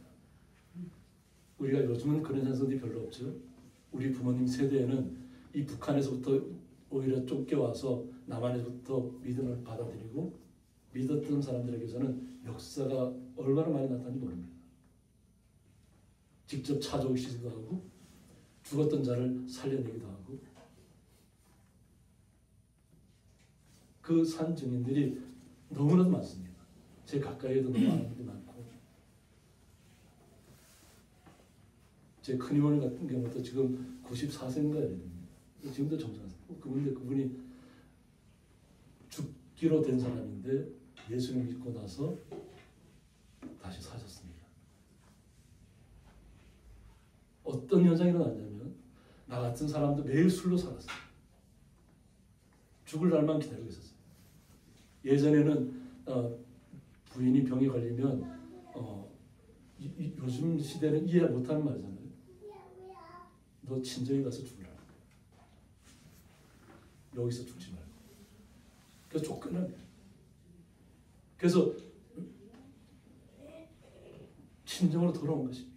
우리가 요즘은 그런 현상들이 별로 없죠. 우리 부모님 세대에는 이 북한에서부터 오히려 쫓겨와서 남한에서부터 믿음을 받아들이고 믿었던 사람들에게서는 역사가 얼마나 많이 나타나는지 모릅니다. 직접 찾아오시기도 하고 죽었던 자를 살려내기도 하고 그 산 증인들이 너무나도 많습니다. 제 가까이에도 너무 많은 분들이 많고 제 큰이모님 같은 경우도 지금 94세인가 됩니다. 지금도 정상이고 그분이 죽기로 된 사람인데 예수님을 믿고 나서 다시 사셨습니다. 어떤 현상이 일어났냐면 나 같은 사람도 매일 술로 살았어요. 죽을 날만 기다리고 있었어요. 예전에는 부인이 병에 걸리면 요즘 시대는 이해 못하는 말이잖아요. 너 친정에 가서 죽으라. 여기서 죽지 말고. 그래서 쫓겨납니다. 그래서 친정으로 돌아온 것입니다.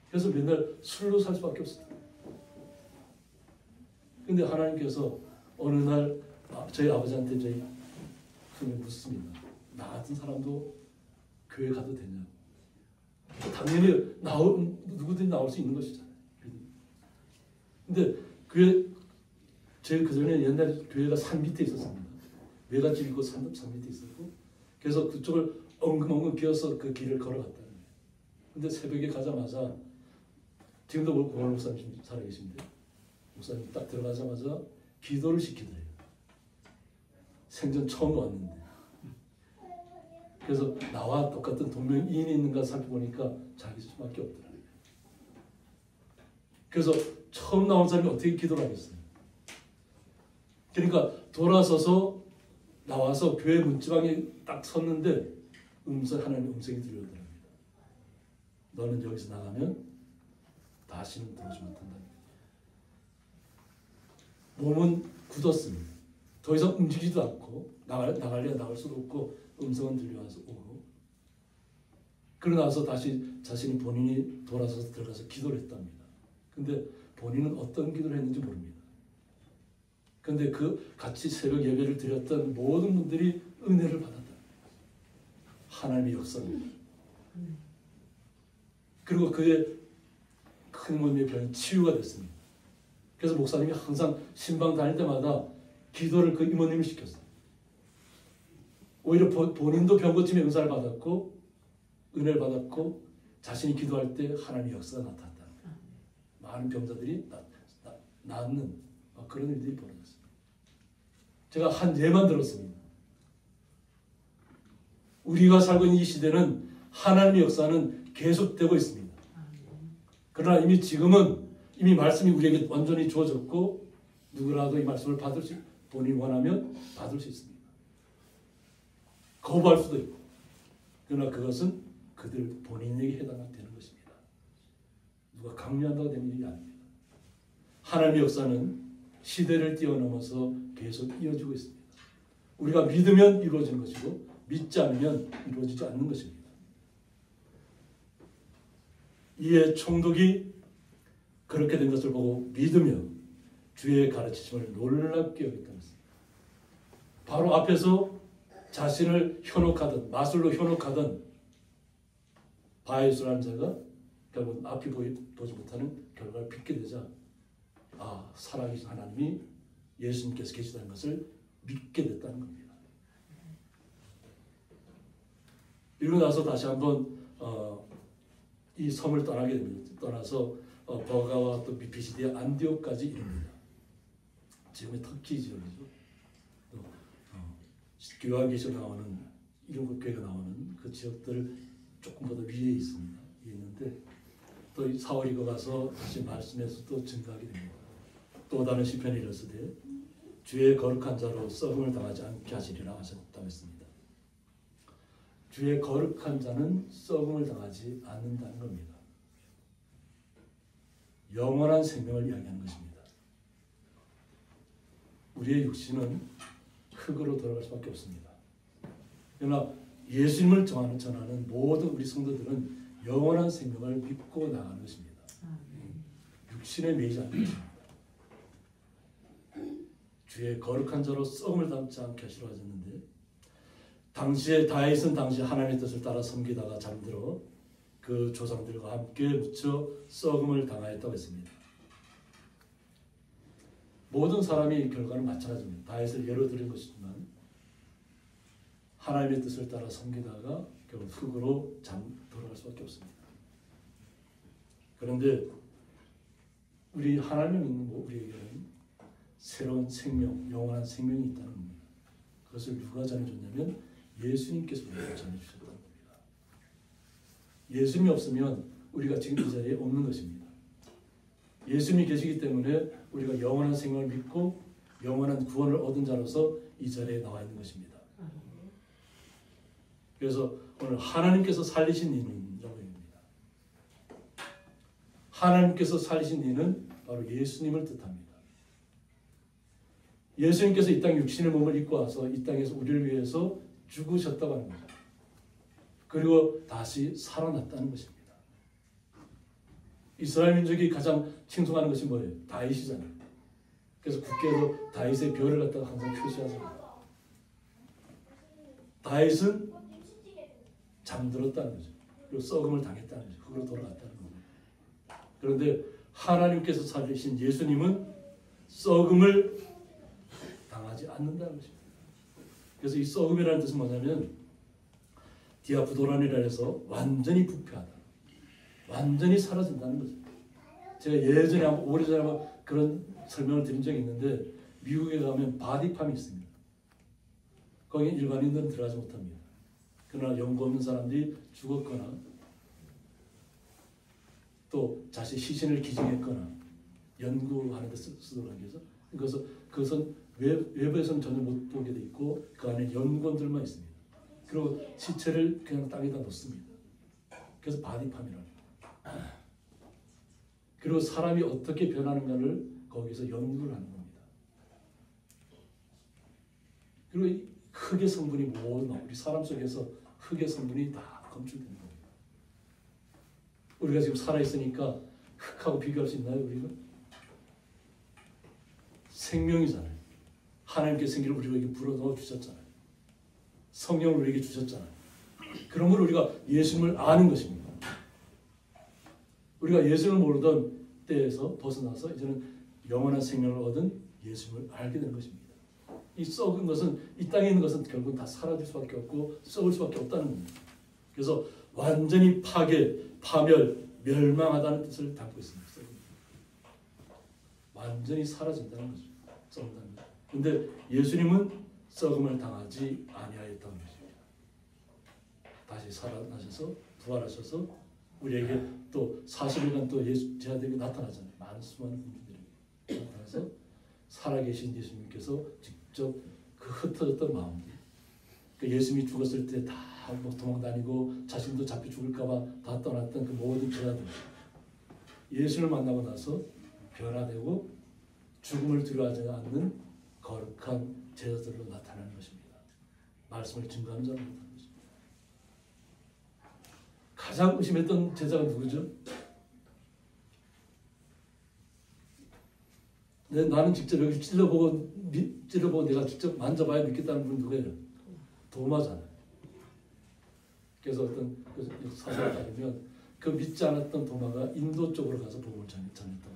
그래서 맨날 술로 살 수밖에 없습니다. 근데 하나님께서 어느 날 저희 아버지한테 저희 형이 묻습니다. 나 같은 사람도 교회 가도 되냐고. 당연히 누구든지 나올 수 있는 것이잖아요. 근데 제일 그전에 옛날에 교회가 산 밑에 있었습니다. 외갓집 있고 산 밑에 있었고, 그래서 그쪽을 엉금엉금 기어서 그 길을 걸어갔다는 거예요. 근데 새벽에 가자마자, 지금도 고발 목사님 살아계신데, 목사님 딱 들어가자마자 기도를 시키더래요. 생전 처음 왔는데. 그래서 나와 똑같은 동명이인이 있는가 살펴보니까 자기 수밖에 없더라고요. 그래서 처음 나온 사람이 어떻게 기도를 하겠어요? 그러니까 돌아서서 나와서 교회 문지방에 딱 섰는데 하나님의 음성이 들려오더랍니다. 너는 여기서 나가면 다시는 들어오지 못한다. 몸은 굳었습니다. 더 이상 움직이지도 않고 나가려 나갈 수도 없고 음성은 들려와서 오고, 그러고 나서 다시 본인이 돌아서서 들어가서 기도를 했답니다. 근데 본인은 어떤 기도를 했는지 모릅니다. 근데 같이 새벽 예배를 드렸던 모든 분들이 은혜를 받았다. 하나님의 역사입니다. 그리고 그의 큰 몸의 병이 치유가 됐습니다. 그래서 목사님이 항상 신방 다닐 때마다 기도를 그 이모님을 시켰어요. 오히려 본인도 병 고침의 은사를 받았고 은혜를 받았고 자신이 기도할 때 하나님의 역사가 나타났다. 많은 병자들이 낫는 그런 일들이 벌어졌습니다. 제가 한 예만 들었습니다. 우리가 살고 있는 이 시대는 하나님의 역사는 계속되고 있습니다. 그러나 이미 말씀이 우리에게 완전히 주어졌고 누구라도 이 말씀을 본인이 원하면 받을 수 있습니다. 거부할 수도 있고, 그러나 그것은 그들 본인에게 해당되는 것입니다. 누가 강요한다고 되는 일이 아닙니다. 하나님의 역사는 시대를 뛰어넘어서 계속 이어지고 있습니다. 우리가 믿으면 이루어지는 것이고 믿지 않으면 이루어지지 않는 것입니다. 이에 총독이 그렇게 된 것을 보고 믿으며 주의 가르치심을 놀랍게 여겼다는 것입니다. 바로 앞에서 자신을 현혹하던, 마술로 현혹하던 바에수라는 자가 결국 앞이 보지 못하는 결과를 빚게 되자 살아계신 하나님이 예수님께서 계시다는 것을 믿게 됐다는 겁니다. 이러고 나서 다시 한번 이 섬을 떠나게 됩니다. 떠나서 버가와 또 미피시디아 안디옥까지 이릅니다. 지금의 터키 지역이죠. 교화계시로 나오는 7교회가 나오는 그 지역들 조금보다 위에 있습니다. 위에 있는데 또 4월이고 가서 다시 말씀에서 또 증가하게 됩니다. 또 다른 시편이 이르시되 주의 거룩한 자로 썩음을 당하지 않게 하시리라 하셨다고 했습니다. 주의 거룩한 자는 썩음을 당하지 않는다는 겁니다. 영원한 생명을 이야기하는 것입니다. 우리의 육신은 흙으로 돌아갈 수밖에 없습니다. 그러나 예수님을 전하는 모든 우리 성도들은 영원한 생명을 믿고 나가는 것입니다. 육신에 매이지 않는 것입니다. 주의 거룩한 자로 썩음을 담지 않게 하시려 하셨는데, 다윗은 당시에 하나님의 뜻을 따라 섬기다가 잠들어 그 조상들과 함께 묻혀 썩음을 당하였다고 했습니다. 모든 사람이 결과는 마찬가지입니다. 다윗을 예로 들은 것이지만 하나님의 뜻을 따라 섬기다가 결국 흙으로 돌아갈 수밖에 없습니다. 그런데 우리 하나님을 믿는 우리에게는 새로운 생명, 영원한 생명이 있다는 겁니다. 그것을 누가 전해줬냐면 예수님께서 우리에게 전해주셨다는 겁니다. 예수님이 없으면 우리가 지금 이 자리에 없는 것입니다. 예수님이 계시기 때문에 우리가 영원한 생명을 믿고 영원한 구원을 얻은 자로서 이 자리에 나와 있는 것입니다. 그래서 오늘 하나님께서 살리신 이는 여러분입니다. 하나님께서 살리신 이는 바로 예수님을 뜻합니다. 예수님께서 이 땅에 육신의 몸을 입고 와서 이 땅에서 우리를 위해서 죽으셨다고 하는 거죠. 그리고 다시 살아났다는 것입니다. 이스라엘 민족이 가장 칭송하는 것이 뭐예요? 다윗이잖아요. 그래서 국기에도 다윗의 별을 갖다가 항상 표시하잖아요. 다윗은 잠들었다는 거죠. 그리고 썩음을 당했다는 거죠. 흙으로 돌아갔다는 겁니다. 그런데 하나님께서 살리신 예수님은 썩음을 당하지 않는다는 것입니다. 그래서 이 썩음이라는 뜻은 뭐냐면 디아부도란이라 해서 완전히 부패하다, 완전히 사라진다는 거죠. 제가 예전에 오래전에 그런 설명을 드린 적이 있는데 미국에 가면 바디팜이 있습니다. 거기 일반인들은 들어가지 못합니다. 그러나 연고 없는 사람들이 죽었거나 또 자신 시신을 기증했거나 연구하는 데 쓰도록 하기 위해서 그것은 외부에서는 전혀 못 보게 돼 있고 그 안에 연구원들만 있습니다. 그리고 시체를 그냥 땅에다 놓습니다. 그래서 바디팜이라고 합니다. 그리고 사람이 어떻게 변하는가를 거기서 연구를 하는 겁니다. 그리고 이 흙의 성분이 모두 우리 사람 속에서 흙의 성분이 다 검출되는 겁니다. 우리가 지금 살아있으니까 흙하고 비교할 수 있나요? 우리가? 생명이잖아요. 하나님께서 생기를 우리에게 불어넣어 주셨잖아요. 성령을 우리에게 주셨잖아요. 그런 걸 우리가 예수님을 아는 것입니다. 우리가 예수를 모르던 때에서 벗어나서 이제는 영원한 생명을 얻은 예수님을 알게 되는 것입니다. 이 썩은 것은 이 땅에 있는 것은 결국 다 사라질 수밖에 없고 썩을 수밖에 없다는 겁니다. 그래서 완전히 파괴, 파멸, 멸망하다는 뜻을 담고 있습니다. 완전히 사라진다는 거죠. 썩는다는 거죠. 그런데 예수님은 썩음을 당하지 아니하였다는 것입니다. 다시 살아나셔서 부활하셔서 우리에게 또 40일간 또 제자들에게 나타나잖아요. 많은 수많은 분들에게 나타나서 살아계신 예수님께서 직접 그 흩어졌던 마음들, 그 예수님이 죽었을 때 다 도망다니고 자신도 잡혀 죽을까봐 다 떠났던 그 모든 제자들, 예수를 만나고 나서 변화되고 죽음을 두려워하지 않는 거룩한 제자들로 나타나는 것입니다. 말씀을 증거하는 자로 나타나는 것입니다. 가장 의심했던 제자가 누구죠? 나는 직접 여기 찔러보고 내가 직접 만져봐야 믿겠다는 분 누구예요? 도마잖아요. 그래서 어떤 사설에 따르면 그 믿지 않았던 도마가 인도 쪽으로 가서 복음을 전했다고 합니다.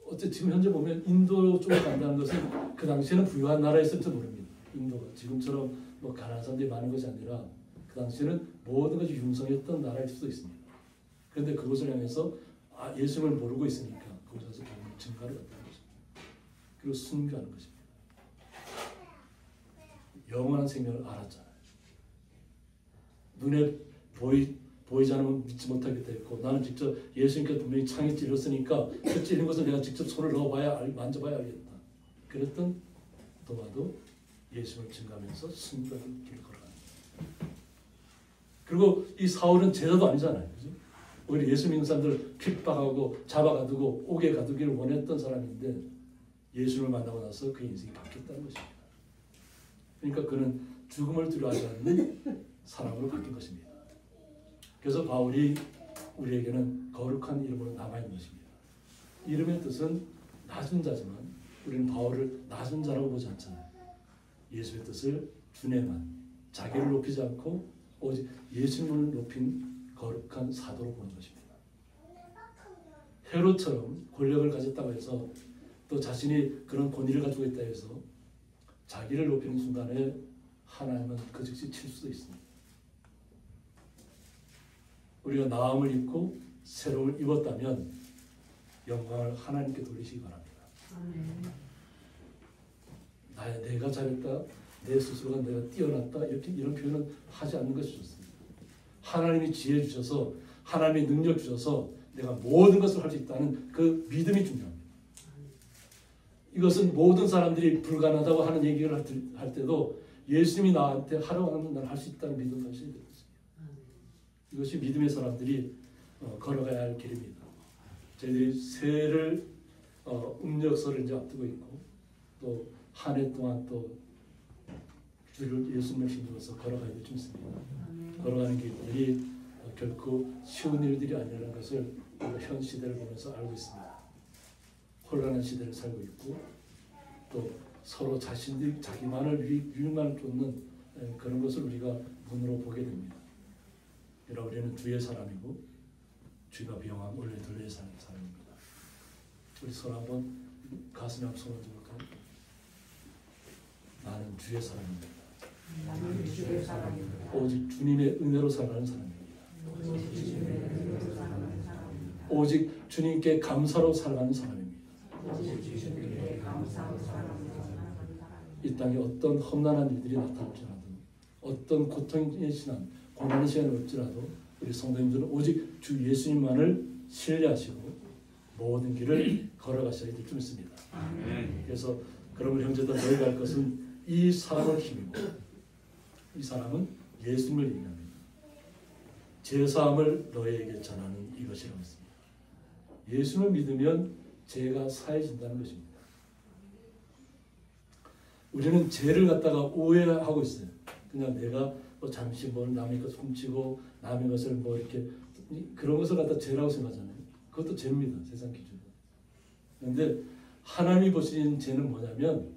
어째 지금 현재 보면 인도 쪽으로 간다는 것은 그 당시에는 부유한 나라였을지 모릅니다. 인도가 지금처럼 뭐 가난한 사람들이 많은 것이 아니라 그 당시에는 모든 것이 융성했던 나라일 수도 있습니다. 그런데 그곳을 향해서 예수님을 모르고 있으니까 거기서 복음을 증가를 했다는 것입니다. 그리고 순교하는 것입니다. 영원한 생명을 알았잖아요. 눈에 보이지 않으면 믿지 못하게 됐고 나는 직접 예수님께서 분명히 창에 찔렸으니까 그 찔린 것을 내가 직접 손을 넣어봐야 만져봐야 알겠다. 그랬던 도마도 예수님을 증거하면서 순교하는 길을 걸어갑니다. 그리고 이 사울은 제자도 아니잖아요. 그죠? 오히려 예수 믿는 사람들 핍박하고 잡아가두고 옥에 가두기를 원했던 사람인데 예수를 만나고 나서 그 인생이 바뀌었다는 것입니다. 그러니까 그는 죽음을 두려워하지 않는 사람으로 바뀐 것입니다. 그래서 바울이 우리에게는 거룩한 이름으로 남아있는 것입니다. 이름의 뜻은 낮은 자지만 우리는 바울을 낮은 자라고 보지 않잖아요. 예수의 뜻을 준에만 자기를 높이지 않고 오직 예수님을 높인 거룩한 사도로 보는 것입니다. 헤롯처럼 권력을 가졌다고 해서 또 자신이 그런 권위를 가지고 있다 해서 자기를 높이는 순간에 하나님은 그 즉시 칠 수도 있습니다. 우리가 나음을 입고 새로움을 입었다면 영광을 하나님께 돌리시기 바랍니다. 내가 잘했다, 내 스스로가 내가 뛰어났다 이런 표현은 하지 않는 것이 좋습니다. 하나님이 지혜 주셔서 하나님이 능력 주셔서 내가 모든 것을 할 수 있다는 그 믿음이 중요합니다. 이것은 모든 사람들이 불가능하다고 하는 얘기를 할 때도 예수님이 나한테 하라고 하면 난 할 수 있다는 믿음을 가져야 되겠습니다. 이것이 믿음의 사람들이 걸어가야 할 길입니다. 저희들이 새해를 음력설을 이제 앞두고 있고 또 한 해 동안 또 주를 예수님을 힘입어서 걸어가야 될 줄 믿습니다. 걸어가는 길들이 결코 쉬운 일들이 아니라는 것을 우리가 현 시대를 보면서 알고 있습니다. 혼란한 시대를 살고 있고 또 서로 자신들이 자기만을 유익만을 쫓는 그런 것을 우리가 눈으로 보게 됩니다. 그러나 우리는 주의 사람이고 주가 비용한 원래 둘레에 사는 사람입니다. 우리 서로 한번 가슴에 한번 손을 들을까요? 나는 주의 사람입니다. 나는 주의 사람입니다. 오직 주님의 은혜로 살아가는 사람입니다. 오직 주님의 은혜로 살아가는 사람입니다. 오직 주님께 감사로 살아가는 사람입니다. 오직 주님께 감사로 살아가는 사람입니다. 이 땅에 어떤 험난한 일들이 나타날지라도 어떤 고통의 시간, 고난의 시간이 올지라도 우리 성도님들은 오직 주 예수님만을 신뢰하시고 모든 길을 걸어가셔야 될 줄 믿습니다. 그래서 그러면 형제들 너희가 할 것은 이 사람을 힘입고 이 사람은 예수님을 의미합니다. 제사함을 너희에게 전하는 이것이라고 했습니다. 예수님을 믿으면 죄가 사해진다는 것입니다. 우리는 죄를 갖다가 오해하고 있어요. 그냥 내가 잠시 남의 것을 훔치고 남의 것을 이렇게 그런 것을 갖다 죄라고 생각하잖아요. 그것도 죄입니다. 세상 기준으로. 그런데 하나님이 보시는 죄는 뭐냐면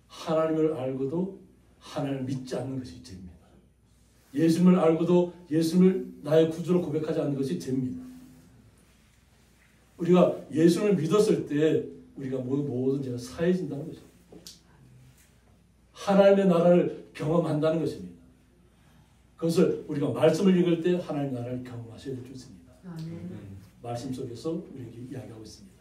하나님을 알고도 하나님을 믿지 않는 것이 죄입니다. 예수님을 알고도 예수님을 나의 구주로 고백하지 않는 것이 죄입니다. 우리가 예수님을 믿었을 때 우리가 모든 죄가 사해진다는 것입니다. 하나님의 나라를 경험한다는 것입니다. 그것을 우리가 말씀을 읽을 때 하나님의 나라를 경험하셔야 될 줄 믿습니다. 말씀 속에서 우리에게 이야기하고 있습니다.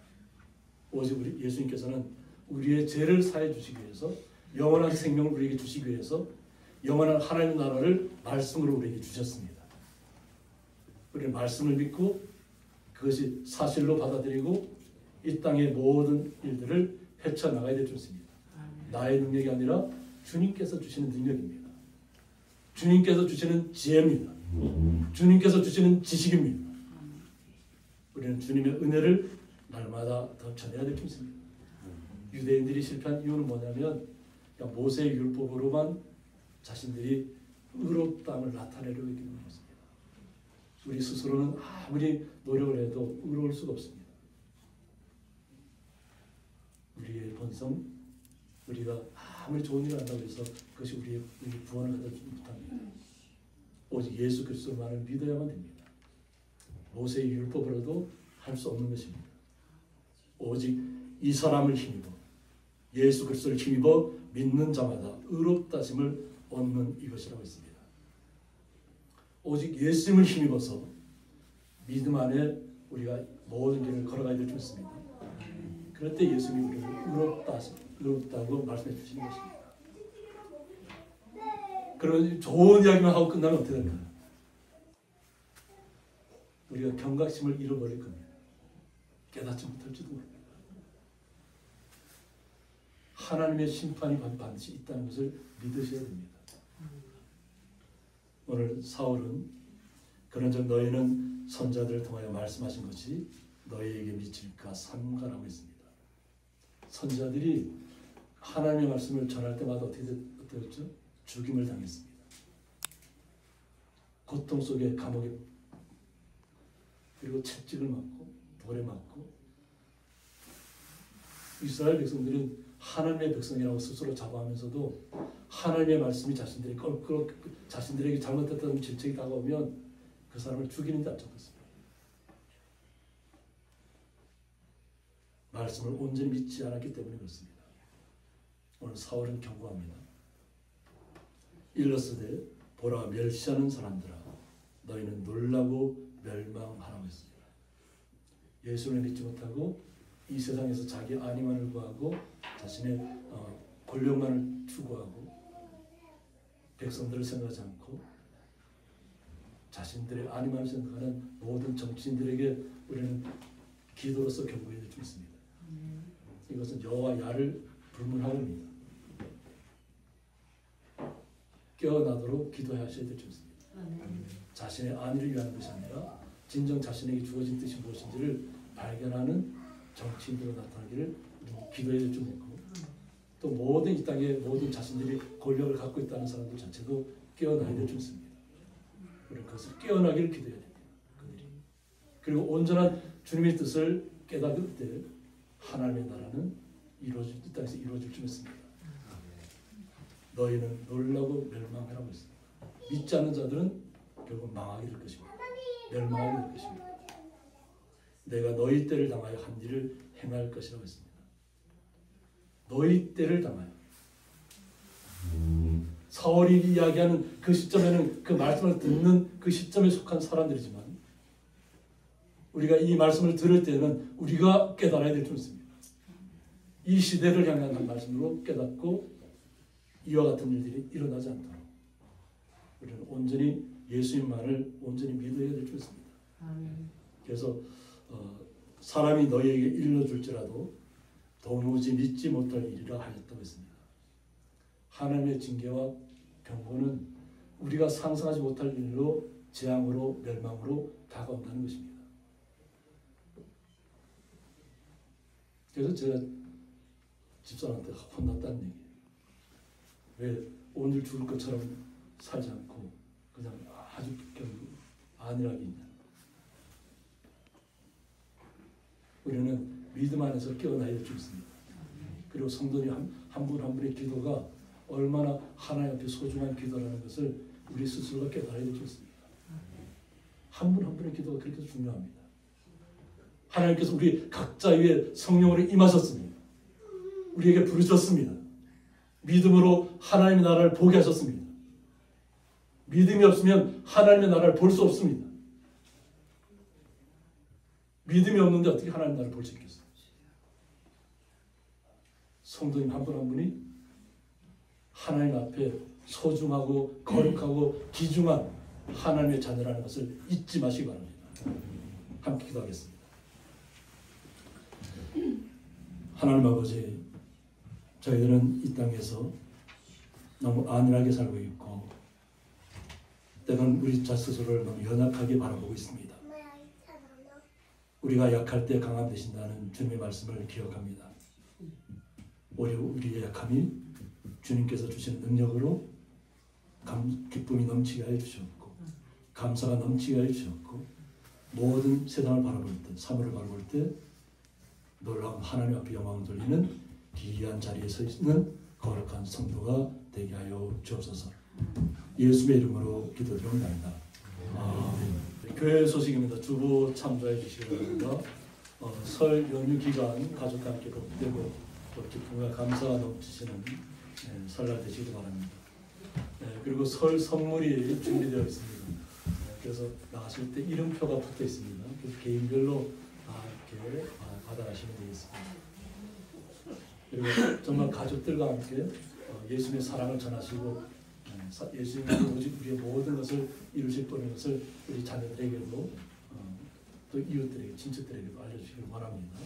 오직 우리 예수님께서는 우리의 죄를 사해 주시기 위해서 영원한 생명을 우리에게 주시기 위해서 영원한 하나님의 나라를 말씀으로 우리에게 주셨습니다. 우리는 말씀을 믿고 그것이 사실로 받아들이고 이 땅의 모든 일들을 헤쳐나가야 될 줄 믿습니다. 나의 능력이 아니라 주님께서 주시는 능력입니다. 주님께서 주시는 지혜입니다. 주님께서 주시는 지식입니다. 우리는 주님의 은혜를 날마다 더 전해야 될 줄 믿습니다. 유대인들이 실패한 이유는 뭐냐면 모세의 율법으로만 자신들이 의롭다함을 나타내려고 했기 때문입니다. 우리 스스로는 아무리 노력을 해도 의로울 수가 없습니다. 우리의 본성, 우리가 아무리 좋은 일을 한다고 해서 그것이 우리의 구원을 가져주지 못합니다. 오직 예수 그리스도만을 믿어야만 됩니다. 모세의 율법으로도 할 수 없는 것입니다. 오직 이 사람을 힘입어 예수 그리스도를 힘입어 믿는 자마다 의롭다심을 얻는 이것이라고 했습니다. 오직 예수님을 힘입어서 믿음 안에 우리가 모든 길을 걸어가야 될 줄 믿습니다. 그럴 때 예수님이 우리를 의롭다고 말씀해 주시는 것입니다. 그런 좋은 이야기만 하고 끝나면 어떻게 될까요? 우리가 경각심을 잃어버릴 겁니다. 깨닫지 못할지도 모릅니다. 하나님의 심판이 반드시 있다는 것을 믿으셔야 됩니다. 오늘 사울은 그런즉 너희는 선자들을 통하여 말씀하신 것이 너희에게 미칠까 삼가라고 했습니다. 선자들이 하나님의 말씀을 전할 때마다 어떻게 됐죠? 죽임을 당했습니다. 고통 속에 감옥에 그리고 채찍을 맞고 돌에 맞고 이스라엘 백성들은 하나님의 백성이라고 스스로 자부하면서도 하나님의 말씀이 자신들에게 잘못했다는 질책이 다가오면 그 사람을 죽이는 데 앞장섰습니다. 말씀을 온전히 믿지 않았기 때문에 그렇습니다. 오늘 사울은 경고합니다. 일러스되 보라 멸시하는 사람들아 너희는 놀라고 멸망하라고 했습니다. 예수를 믿지 못하고 이 세상에서 자기 안위만을 구하고 자신의 권력만을 추구하고 백성들을 생각하지 않고 자신들의 안위만을 생각하는 모든 정치인들에게 우리는 기도로서 경고해야 될 줄 있습니다. 이것은 여호와 야를 불문하옵니다. 깨어나도록 기도하셔야 될 줄 있습니다. 자신의 안위를 위한 것이 아니라 진정 자신에게 주어진 뜻이 무엇인지를 발견하는 정치인으로 나타나기를 기도해 줄 줄 믿고, 또 모든 이 땅의 모든 자신들이 권력을 갖고 있다는 사람들 자체도 깨어나야 될 줄 믿습니다. 우리는 그것을 깨어나기를 기도해야 됩니다. 그들이. 그리고 온전한 주님의 뜻을 깨닫을 때 하나님의 나라는 이 땅에서 이루어질 줄 믿습니다. 너희는 놀라고 멸망하라고 했습니다. 믿지 않는 자들은 결국 망하게 될 것입니다. 멸망하게 될 것입니다. 내가 너희 때를 당하여 한 일을 행할 것이라고 했습니다. 너희 때를 당하여. 사울이 이야기하는 그 시점에는 그 말씀을 듣는 그 시점에 속한 사람들이지만 우리가 이 말씀을 들을 때는 우리가 깨달아야 될 줄 믿습니다. 이 시대를 향한 말씀으로 깨닫고 이와 같은 일들이 일어나지 않도록 우리는 온전히 예수님만을 온전히 믿어야 될 줄 믿습니다. 그래서 사람이 너희에게 일러줄지라도 도무지 믿지 못할 일이라 하였다고 했습니다. 하나님의 징계와 경고는 우리가 상상하지 못할 일로 재앙으로 멸망으로 다가온다는 것입니다. 그래서 제가 집사람한테 혼났다는 얘기예요. 왜 오늘 죽을 것처럼 살지 않고 그냥 아주 안일하게 있냐. 우리는 믿음 안에서 깨어나야 될 줄 믿습니다. 그리고 성도님 한 분 한 분의 기도가 얼마나 하나님 앞에 소중한 기도라는 것을 우리 스스로가 깨달아야 될 줄 믿습니다. 한 분 한 분의 기도가 그렇게 중요합니다. 하나님께서 우리 각자 위에 성령으로 임하셨습니다. 우리에게 부르셨습니다. 믿음으로 하나님의 나라를 보게 하셨습니다. 믿음이 없으면 하나님의 나라를 볼 수 없습니다. 믿음이 없는데 어떻게 하나님의 나라를 볼 수 있겠어요? 성도님 한 분 한 분이 하나님 앞에 소중하고 거룩하고 귀중한 하나님의 자녀라는 것을 잊지 마시기 바랍니다. 함께 기도하겠습니다. 하나님 아버지, 저희들은 이 땅에서 너무 안일하게 살고 있고 때로는 우리 스스로를 너무 연약하게 바라보고 있습니다. 우리가 약할 때 강함 되신다는 주님의 말씀을 기억합니다. 우리의 약함이 주님께서 주시는 능력으로 기쁨이 넘치게 하여 주셨고 감사가 넘치게 하여 주셨고 모든 세상을 바라볼 때, 사물을 바라볼 때 놀라운 하나님 앞에 영광을 돌리는 기이한 자리에 서 있는 거룩한 성도가 되게 하여 주옵소서. 예수의 이름으로 기도드립니다. 아멘. 교회 소식입니다. 주보 참조해 주시기 바랍니다. 설 연휴 기간 가족과 함께 복되고 또 기쁨과 감사가 넘치시는 설날 되시기 바랍니다. 그리고 설 선물이 준비되어 있습니다. 그래서 나가실 때 이름표가 붙어 있습니다. 그래서 개인별로 이렇게 받아가시면 되겠습니다. 그리고 정말 가족들과 함께 예수님의 사랑을 전하시고 예수님이 오직 우리의 모든 것을 이루실 분인 것을 우리 자녀들에게도 또 이웃들에게 친척들에게도 알려주시길 바랍니다.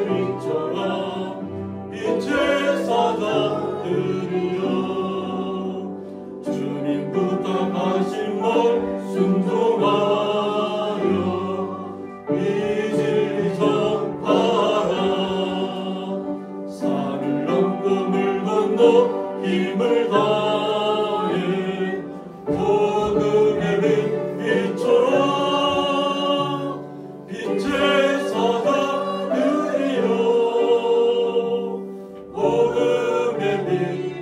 비춰라 빛의 사자들이여 주님 부탁하신 말 순종하여 이 진리 전하라 산을 넘고 물 건너 힘을 다해 복음의 빛 비춰라 빛의 사자들이여 복음의 빛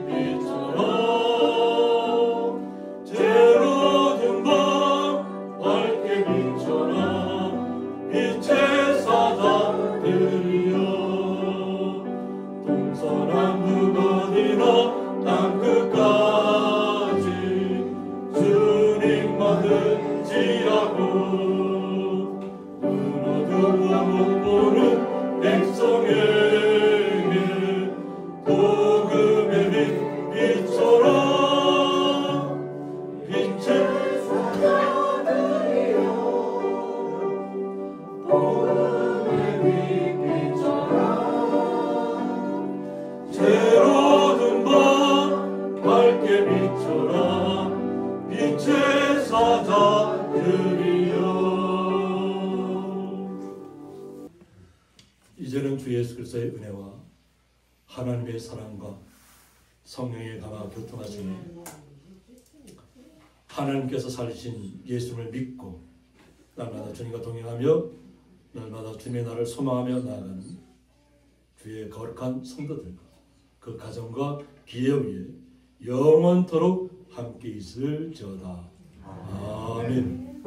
비춰라 죄로 든 밤 밝게 비춰라 빛의 사자들이여 동서남북 어디나 땅끝까지 주님만 의지하고 눈어두고 못 보는 백성에게 복음의 빛 비춰라 빛의 사자들이여 복음의 빛 비춰라 죄로 든 밤 밝게 비춰라 빛의 사자들이여. 이제는 주 예수 그리스도의 은혜와 하나님의 사랑과 성령의 감화 교통하시며 하나님께서 살리신 예수를 믿고 날마다 주님과 동행하며 날마다 주님의 날을 소망하며 나아가는 주의 거룩한 성도들과 그 가정과 기회 위에 영원토록 함께 있을지어다. 아멘.